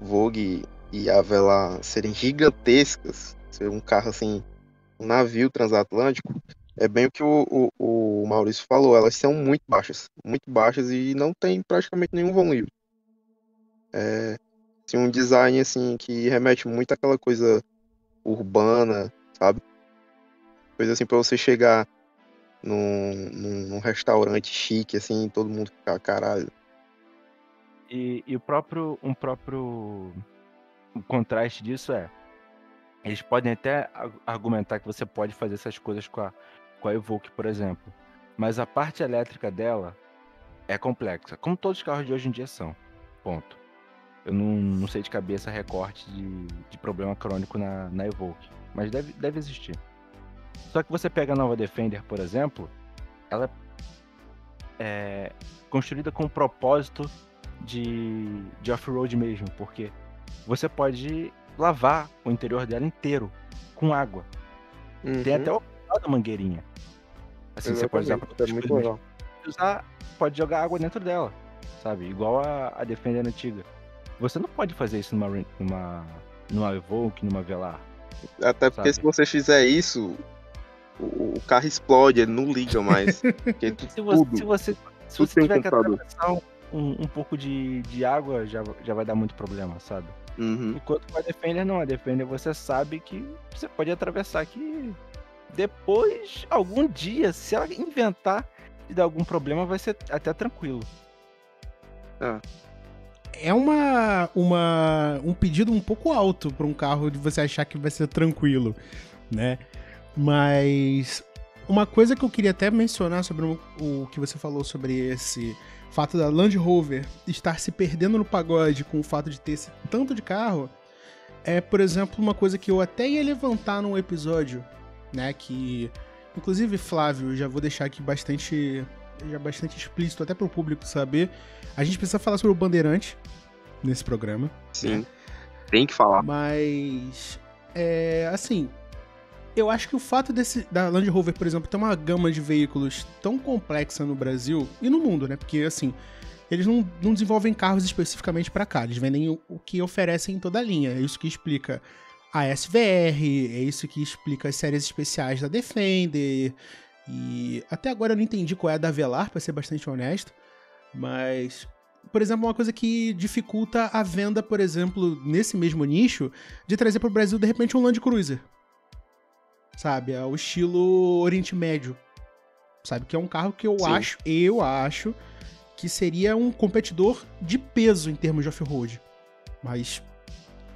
Vogue e a Velar serem gigantescas, ser um carro assim, um navio transatlântico, é bem o que o Maurício falou, elas são muito baixas e não tem praticamente nenhum vão livre. É assim, um design assim que remete muito àquela coisa urbana, sabe? Coisa assim pra você chegar num restaurante chique, assim, todo mundo ficar caralho. E um próprio contraste disso eles podem até argumentar que você pode fazer essas coisas com a Evoque, por exemplo. Mas a parte elétrica dela é complexa, como todos os carros de hoje em dia são. Ponto. Eu não sei de cabeça recorte de problema crônico na Evoque, mas deve existir. Só que você pega a nova Defender, por exemplo, ela é construída com o propósito de off-road mesmo, porque você pode lavar o interior dela inteiro com água. Tem até o da mangueirinha. Assim, você pode usar para outras muito coisas, legal. pode jogar água dentro dela, sabe? Igual a Defender antiga. Você não pode fazer isso numa Evoque, numa Velar. Até porque se você fizer isso, o carro explode, ele não liga mais. Se você tiver que atravessar um pouco de água, já vai dar muito problema, sabe? Enquanto com a Defender não, a Defender você sabe que você pode atravessar aqui. Depois, algum dia, se ela inventar de dar algum problema, vai ser até tranquilo. É um pedido um pouco alto para um carro de você achar que vai ser tranquilo, né? Mas uma coisa que eu queria até mencionar sobre o que você falou sobre esse fato da Land Rover estar se perdendo no pagode com o fato de ter esse tanto de carro, é, por exemplo, uma coisa que eu até ia levantar num episódio, né, que, inclusive, Flávio, já vou deixar aqui bastante explícito até para o público saber, a gente precisa falar sobre o Bandeirante nesse programa. Sim, né? Tem que falar. Mas, assim, eu acho que o fato da Land Rover, por exemplo, ter uma gama de veículos tão complexa no Brasil e no mundo, né? Porque, assim, eles não desenvolvem carros especificamente para cá, eles vendem o que oferecem em toda a linha. É isso que explica a SVR, é isso que explica as séries especiais da Defender. E até agora eu não entendi qual é a da Velar, pra ser bastante honesto. Mas, por exemplo, uma coisa que dificulta a venda, por exemplo, nesse mesmo nicho, de trazer pro Brasil, de repente, um Land Cruiser. Sabe? É o estilo Oriente Médio. Sabe? Que é um carro que eu acho que seria um competidor de peso em termos de off-road. Mas,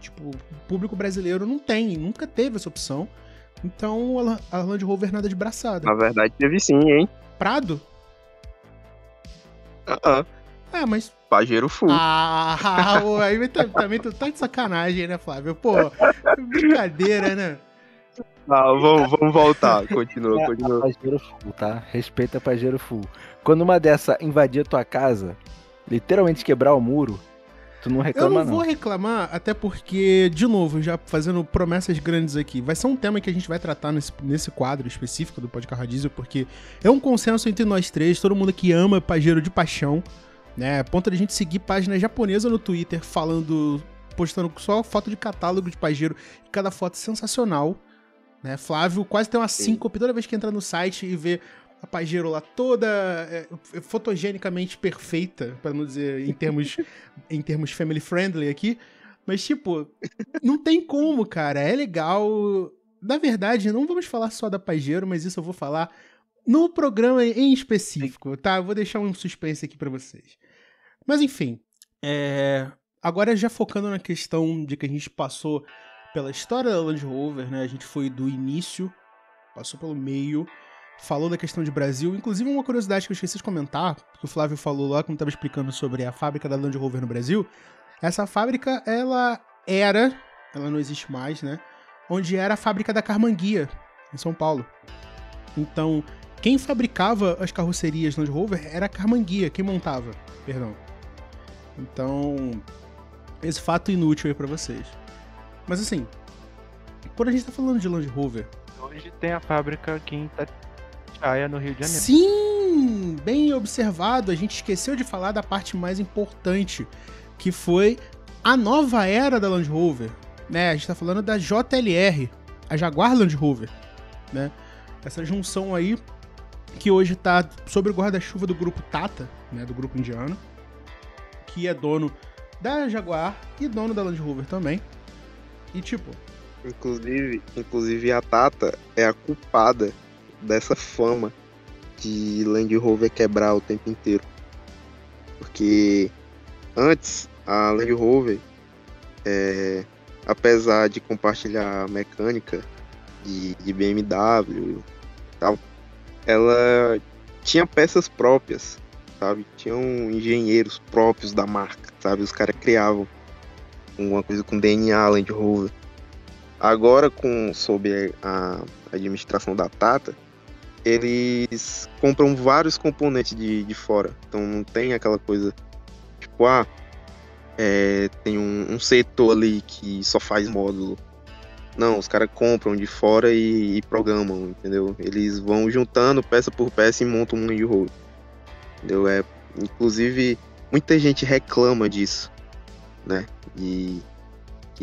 tipo, o público brasileiro nunca teve essa opção. Então, a Land Rover nada de braçada. Na verdade, teve sim, hein? Prado? Mas... Pajero Full. Aí também tu tá de sacanagem, né, Flávio? Pô, brincadeira, né? Vamos voltar. Continua. Pajero Full, tá? Respeita a Pajero Full. Quando uma dessa invadir a tua casa, literalmente quebrar o muro, tu não reclama, Eu não vou reclamar, até porque, de novo, já fazendo promessas grandes aqui, vai ser um tema que a gente vai tratar nesse quadro específico do Podcast Diesel, porque é um consenso entre nós três, todo mundo que ama Pajero de paixão, né? A ponto de a gente seguir página japonesa no Twitter postando só foto de catálogo de Pajero, e cada foto sensacional, né? Flávio quase tem uma síncope toda vez que entra no site e vê a Pajero lá toda fotogenicamente perfeita, para não dizer em termos family friendly aqui, mas tipo, não tem como, cara, é legal, Na verdade, não vamos falar só da Pajero, mas isso eu vou falar no programa em específico, tá? Eu vou deixar um suspense aqui pra vocês. Mas enfim, agora já focando na questão de que a gente passou pela história da Land Rover, né? A gente foi do início, passou pelo meio, falou da questão de Brasil. Inclusive, uma curiosidade que eu esqueci de comentar, que o Flávio falou lá quando estava explicando sobre a fábrica da Land Rover no Brasil. Essa fábrica, ela não existe mais, né? Onde era a fábrica da Carmanguia, em São Paulo. Então, quem fabricava as carrocerias Land Rover era a Carmanguia, quem montava, perdão. Então, esse fato inútil aí pra vocês. Mas assim, quando a gente tá falando de Land Rover... Hoje tem a fábrica aqui em Itatiaia, no Rio de Janeiro. Sim! Bem observado, a gente esqueceu de falar da parte mais importante, que foi a nova era da Land Rover. Né? A gente tá falando da JLR, a Jaguar Land Rover. Né? Essa junção aí, que hoje tá sob o guarda-chuva do grupo Tata, né? Do grupo indiano, que é dono da Jaguar e dono da Land Rover também. E tipo... Inclusive a Tata é a culpada dessa fama de Land Rover quebrar o tempo inteiro. Porque antes a Land Rover, apesar de compartilhar mecânica de BMW e tal, ela tinha peças próprias, sabe? Tinham engenheiros próprios da marca, sabe? Os caras criavam alguma coisa com DNA Land Rover. Agora, sob a administração da Tata, eles compram vários componentes de fora. Então não tem aquela coisa, tipo, tem um setor ali que só faz módulo. Não, os caras compram de fora e programam, entendeu? Eles vão juntando peça por peça e montam um Land Rover, entendeu? Inclusive, muita gente reclama disso, né? E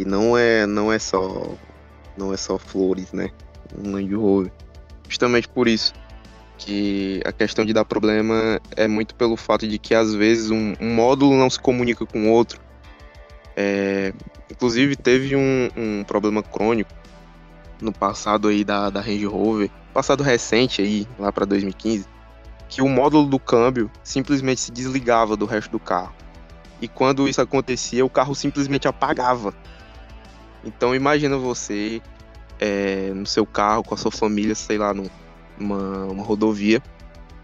não é só flores, né? Um Land Rover. Justamente por isso que a questão de dar problema é muito pelo fato de que às vezes um módulo não se comunica com o outro. Inclusive teve um problema crônico no passado aí da Range Rover, passado recente aí, lá para 2015, que o módulo do câmbio simplesmente se desligava do resto do carro. E quando isso acontecia, o carro simplesmente apagava. Então imagina você no seu carro, com a sua família, sei lá, numa rodovia,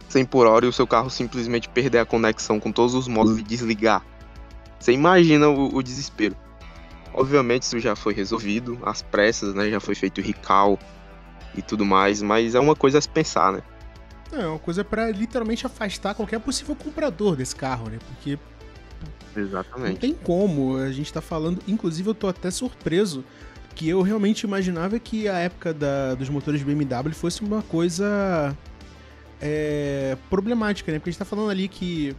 100 por hora, e o seu carro simplesmente perder a conexão com todos os módulos e desligar. Você imagina o desespero. Obviamente isso já foi resolvido, às pressas, né? Já foi feito recall e tudo mais, mas é uma coisa a se pensar, né? É uma coisa pra literalmente afastar qualquer possível comprador desse carro, né? Porque exatamente. Não tem como, a gente tá falando, inclusive eu tô até surpreso, que eu realmente imaginava que a época dos motores BMW fosse uma coisa problemática, né? Porque a gente tá falando ali que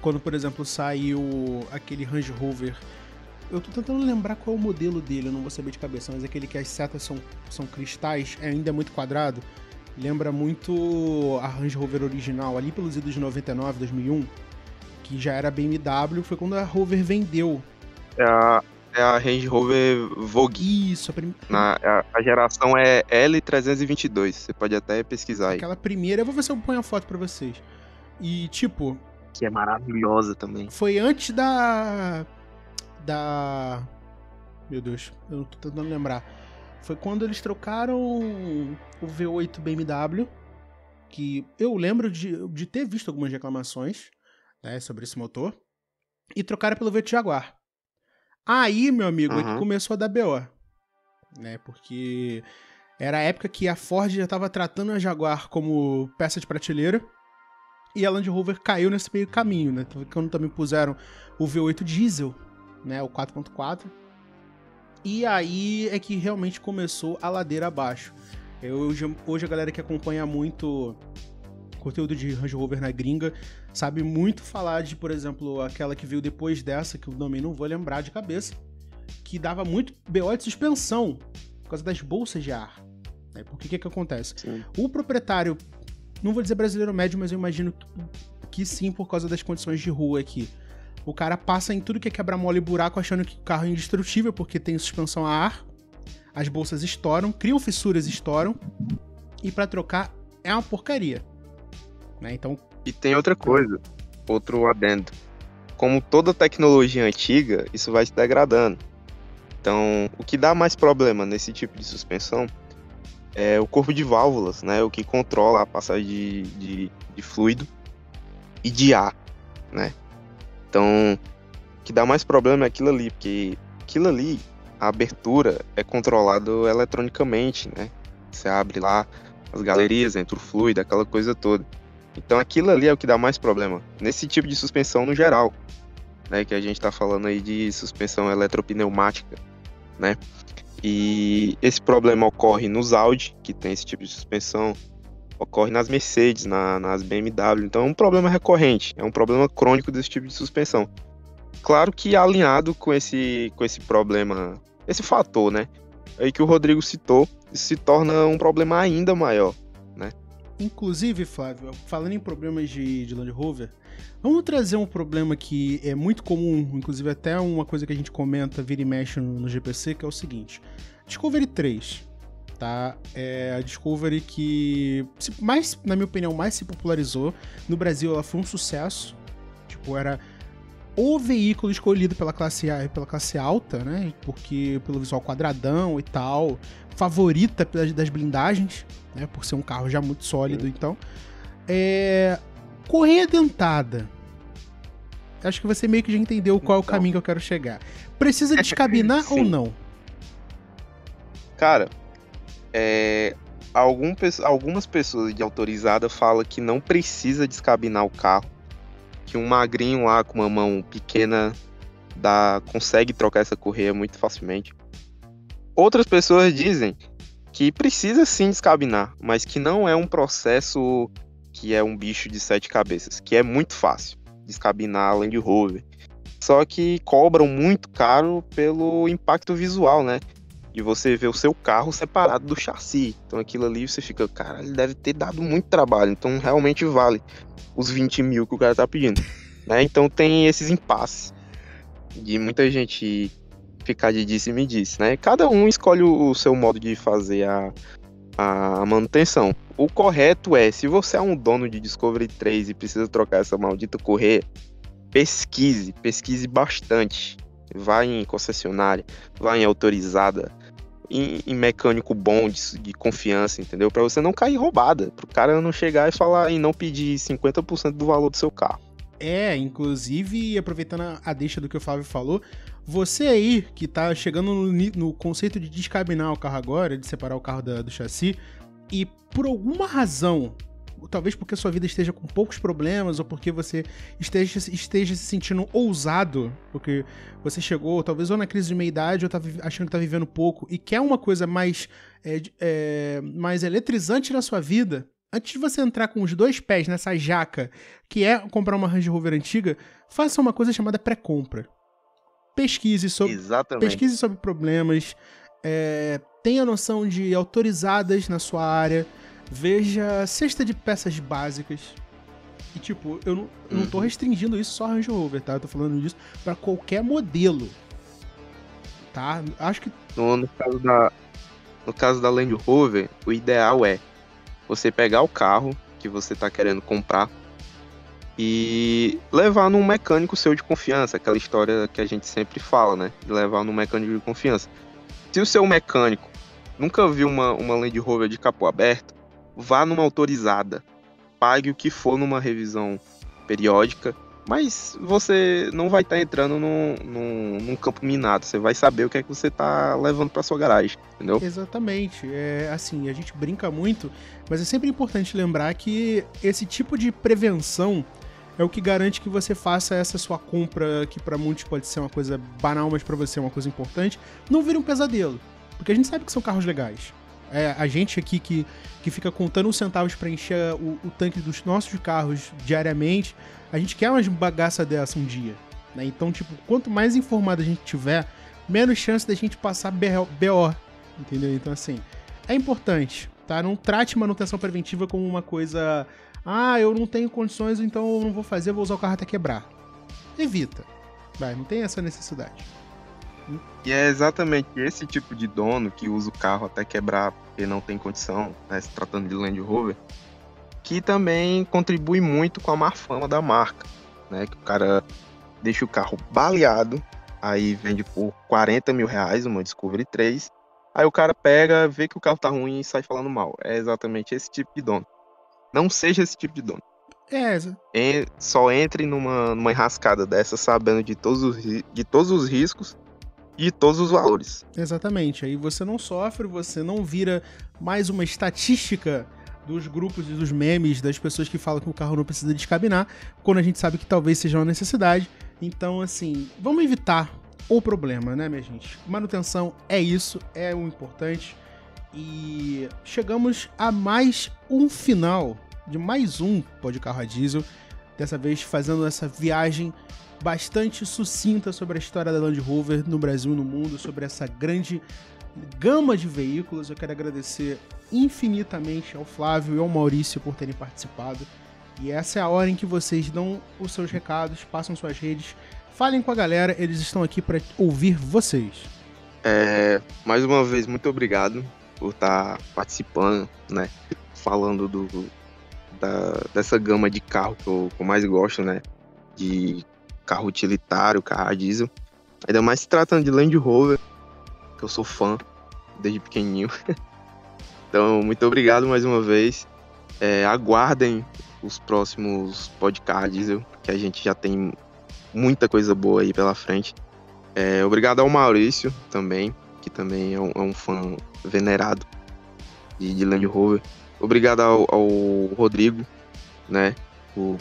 quando, por exemplo, saiu aquele Range Rover, eu tô tentando lembrar qual é o modelo dele, eu não vou saber de cabeça, mas aquele que as setas são cristais, ainda é muito quadrado, lembra muito a Range Rover original, ali pelos idos de 99, 2001, que já era BMW, foi quando a Rover vendeu. É a Range Rover Vogue. Isso, a geração é L322, você pode até pesquisar aí. Aquela primeira, eu vou ver se eu ponho a foto pra vocês. E, tipo... que é maravilhosa também. Foi antes da... Meu Deus, eu não tô tentando lembrar. Foi quando eles trocaram o V8 BMW, que eu lembro de ter visto algumas reclamações, né, sobre esse motor, e trocaram pelo V8 Jaguar. Aí, meu amigo, é que começou a dar BO, né, porque era a época que a Ford já estava tratando a Jaguar como peça de prateleira, e a Land Rover caiu nesse meio caminho, né, quando também puseram o V8 diesel, né, o 4.4, e aí é que realmente começou a ladeira abaixo. Hoje a galera que acompanha muito conteúdo de Range Rover na gringa sabe muito falar de, por exemplo, aquela que veio depois dessa, que eu também não vou lembrar de cabeça, que dava muito BO de suspensão por causa das bolsas de ar. Né? Porque o que acontece? Sim. O proprietário, não vou dizer brasileiro médio, mas eu imagino que sim, por causa das condições de rua aqui. O cara passa em tudo que é quebra-mola e buraco achando que o carro é indestrutível porque tem suspensão a ar. as bolsas estouram, criam fissuras, estouram, e pra trocar é uma porcaria. Né? Então, E tem outra coisa, outro adendo. Como toda tecnologia antiga, isso vai se degradando. Então, o que dá mais problema nesse tipo de suspensão é o corpo de válvulas, né? O que controla a passagem de fluido e de ar, né? Então, o que dá mais problema é aquilo ali, porque aquilo ali, a abertura é controlado eletronicamente, né? Você abre lá as galerias, entra o fluido, aquela coisa toda. Então aquilo ali é o que dá mais problema nesse tipo de suspensão no geral, né? Que a gente tá falando aí de suspensão eletropneumática, né? E esse problema ocorre nos Audi, que tem esse tipo de suspensão, ocorre nas Mercedes, nas BMW. Então é um problema recorrente, é um problema crônico desse tipo de suspensão. Claro que alinhado com esse problema, esse fator, né? Aí que o Rodrigo citou, se torna um problema ainda maior, né? inclusive, Flávio, falando em problemas de Land Rover, vamos trazer um problema que é muito comum, inclusive até uma coisa que a gente comenta, vira e mexe no GPC, que é o seguinte. Discovery 3, tá? É a Discovery que, mais, na minha opinião, mais se popularizou. No Brasil ela foi um sucesso. Tipo, era o veículo escolhido pela classe alta, né? Porque pelo visual quadradão e tal, favorita das blindagens, né? Por ser um carro já muito sólido, então. Correia dentada. Acho que você meio que já entendeu qual é o caminho que eu quero chegar. Precisa descabinar ou não? Cara, algumas pessoas de autorizada falam que não precisa descabinar o carro, que um magrinho lá com uma mão pequena consegue trocar essa correia muito facilmente. Outras pessoas dizem que precisa sim descabinar, mas que não é um processo que é um bicho de 7 cabeças, que é muito fácil descabinar a Land Rover. Só que cobram muito caro pelo impacto visual, né? E você vê o seu carro separado do chassi. Então aquilo ali você fica, cara, ele deve ter dado muito trabalho. Então realmente vale os 20 mil que o cara tá pedindo. Né? Então tem esses impasses de muita gente ficar de disse e me disse, né? Cada um escolhe o seu modo de fazer a manutenção. O correto é, se você é um dono de Discovery 3 e precisa trocar essa maldita correia, pesquise bastante. Vá em concessionária, vá em autorizada, em mecânico bom de confiança, entendeu? Pra você não cair roubada, pro cara não chegar e falar e não pedir 50% do valor do seu carro. Inclusive, aproveitando a deixa do que o Flávio falou, você aí que tá chegando no conceito de descabinar o carro agora, de separar o carro do chassi, e por alguma razão, talvez porque a sua vida esteja com poucos problemas, ou porque você esteja se sentindo ousado, porque você chegou, talvez, ou na crise de meia-idade, ou tá achando que tá vivendo pouco, e quer uma coisa mais eletrizante na sua vida, antes de você entrar com os 2 pés nessa jaca, que é comprar uma Range Rover antiga, faça uma coisa chamada pré-compra. Pesquise sobre problemas, tenha noção de autorizadas na sua área, veja cesta de peças básicas. E tipo, eu não tô restringindo isso só a Range Rover, tá? Eu tô falando disso pra qualquer modelo. Tá? Acho que... No caso da Land Rover, o ideal é você pegar o carro que você tá querendo comprar e levar num mecânico seu de confiança. Aquela história que a gente sempre fala, né? De levar num mecânico de confiança. Se o seu mecânico nunca viu uma Land Rover de capô aberto, vá numa autorizada, pague o que for numa revisão periódica, mas você não vai estar entrando num campo minado, você vai saber o que é que você está levando para sua garagem, entendeu? Exatamente, assim, a gente brinca muito, mas é sempre importante lembrar que esse tipo de prevenção é o que garante que você faça essa sua compra, que para muitos pode ser uma coisa banal, mas para você é uma coisa importante, não vire um pesadelo, porque a gente sabe que são carros legais. A gente aqui que fica contando os centavos para encher o tanque dos nossos carros diariamente, a gente quer uma bagaça dessa um dia, né? Então, tipo, quanto mais informado a gente tiver, menos chance da gente passar BO, entendeu? Então, assim, é importante, tá? Não trate manutenção preventiva como uma coisa... eu não tenho condições, então eu não vou fazer, vou usar o carro até quebrar. Evita. Não tem essa necessidade. E é exatamente esse tipo de dono que usa o carro até quebrar porque não tem condição, né, se tratando de Land Rover, que também contribui muito com a má fama da marca, né? Que o cara deixa o carro baleado, aí vende por 40 mil reais uma Discovery 3, aí o cara pega, vê que o carro tá ruim e sai falando mal. É exatamente esse tipo de dono. Não seja esse tipo de dono. É, Só entre numa enrascada dessa sabendo de todos os riscos e de todos os valores. exatamente. Aí você não sofre, você não vira mais uma estatística dos grupos e dos memes das pessoas que falam que o carro não precisa descabinar, quando a gente sabe que talvez seja uma necessidade. Então, assim, vamos evitar o problema, né, minha gente? Manutenção é isso, é o importante. E chegamos a mais um final de mais um Pod Carro a Diesel. Dessa vez fazendo essa viagem bastante sucinta sobre a história da Land Rover no Brasil e no mundo, sobre essa grande gama de veículos. Eu quero agradecer infinitamente ao Flávio e ao Maurício por terem participado. E essa é a hora em que vocês dão os seus recados, passam suas redes, falem com a galera, eles estão aqui para ouvir vocês. Mais uma vez, muito obrigado por estar participando, né? Falando dessa gama de carro que eu mais gosto, né? De carro utilitário, carro a diesel. Ainda mais se tratando de Land Rover, que eu sou fã desde pequenininho. Então, muito obrigado mais uma vez. Aguardem os próximos podcasts diesel, que a gente já tem muita coisa boa aí pela frente. Obrigado ao Maurício também, que também é um fã venerado de Land Rover. Obrigado ao Rodrigo, né,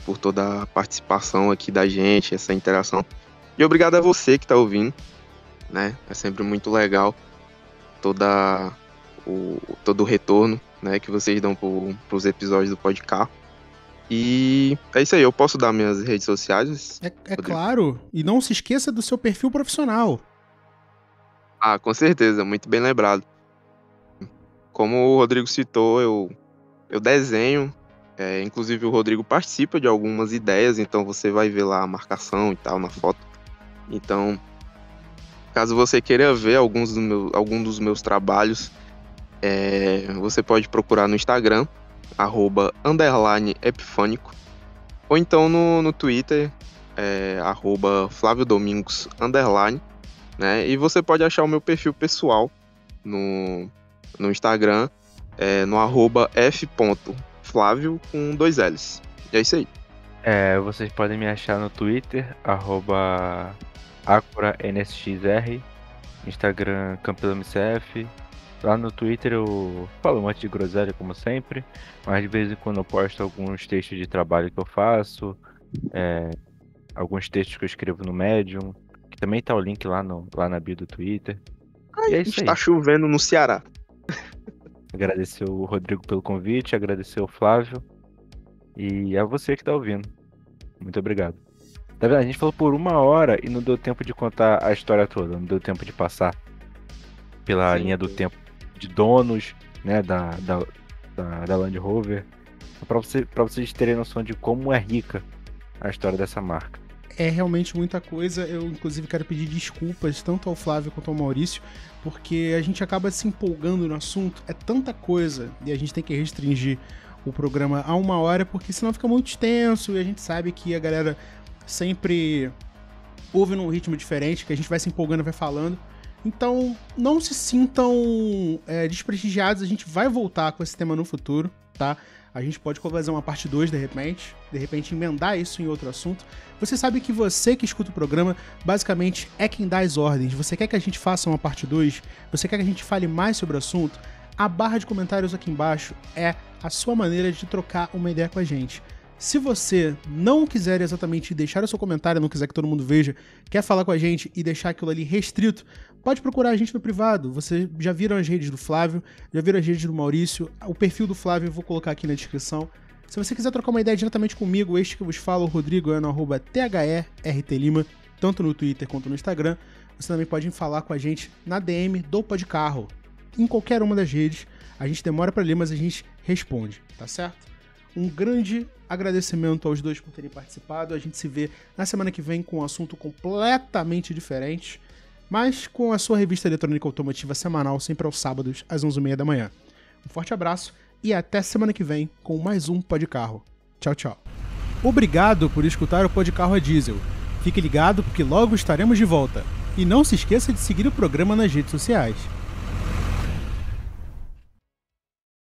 por toda a participação aqui da gente, essa interação. E obrigado a você que está ouvindo, né? É sempre muito legal todo o retorno, né, que vocês dão para os episódios do podcast. E é isso aí, eu posso dar minhas redes sociais? É claro, e não se esqueça do seu perfil profissional. Ah, com certeza, muito bem lembrado. Como o Rodrigo citou, eu desenho, inclusive o Rodrigo participa de algumas ideias, então você vai ver lá a marcação e tal na foto. Então, caso você queira ver algum dos meus trabalhos, você pode procurar no Instagram, @_epifânico, ou então no Twitter, @FlávioDomingos_, né? E você pode achar o meu perfil pessoal no Instagram, no @f.flavio com 2 L's. E é isso aí. Vocês podem me achar no Twitter, @AcuraNSXR, Instagram CampeãoMCF. Lá no Twitter eu falo um monte de groselha, como sempre, mas de vez em quando eu posto alguns textos de trabalho que eu faço, alguns textos que eu escrevo no Medium, que também tá o link lá na bio do Twitter. E é isso aí. Está chovendo no Ceará. Agradecer o Rodrigo pelo convite, agradecer o Flávio e a você que tá ouvindo. Muito obrigado. Tá vendo? A gente falou por 1 hora e não deu tempo de contar a história toda, não deu tempo de passar pela linha do tempo de donos, né, da Land Rover, pra vocês terem noção de como é rica a história dessa marca. É realmente muita coisa. Eu, inclusive, quero pedir desculpas tanto ao Flávio quanto ao Maurício, porque a gente acaba se empolgando no assunto. É tanta coisa e a gente tem que restringir o programa a 1 hora, porque senão fica muito extenso e a gente sabe que a galera sempre ouve num ritmo diferente, que a gente vai se empolgando e vai falando. Então, não se sintam desprestigiados, a gente vai voltar com esse tema no futuro, tá? A gente pode fazer uma parte 2 de repente emendar isso em outro assunto. Você sabe que você que escuta o programa, basicamente é quem dá as ordens. Você quer que a gente faça uma parte 2? Você quer que a gente fale mais sobre o assunto? A barra de comentários aqui embaixo é a sua maneira de trocar uma ideia com a gente. Se você não quiser exatamente deixar o seu comentário, não quiser que todo mundo veja, quer falar com a gente e deixar aquilo ali restrito, pode procurar a gente no privado. Vocês já viram as redes do Flávio, já viram as redes do Maurício, o perfil do Flávio eu vou colocar aqui na descrição. Se você quiser trocar uma ideia diretamente comigo, este que vos fala, o Rodrigo, é no @THERTLima, tanto no Twitter quanto no Instagram. Você também pode falar com a gente na DM do Podcarro, em qualquer uma das redes. A gente demora para ler, mas a gente responde, tá certo? Um grande agradecimento aos dois por terem participado. A gente se vê na semana que vem com um assunto completamente diferente. mas com a sua revista eletrônica automotiva semanal sempre aos sábados às 11h30 da manhã. Um forte abraço e até semana que vem com mais um Pod Carro. Tchau, tchau. Obrigado por escutar o Pod Carro a Diesel. Fique ligado porque logo estaremos de volta. E não se esqueça de seguir o programa nas redes sociais.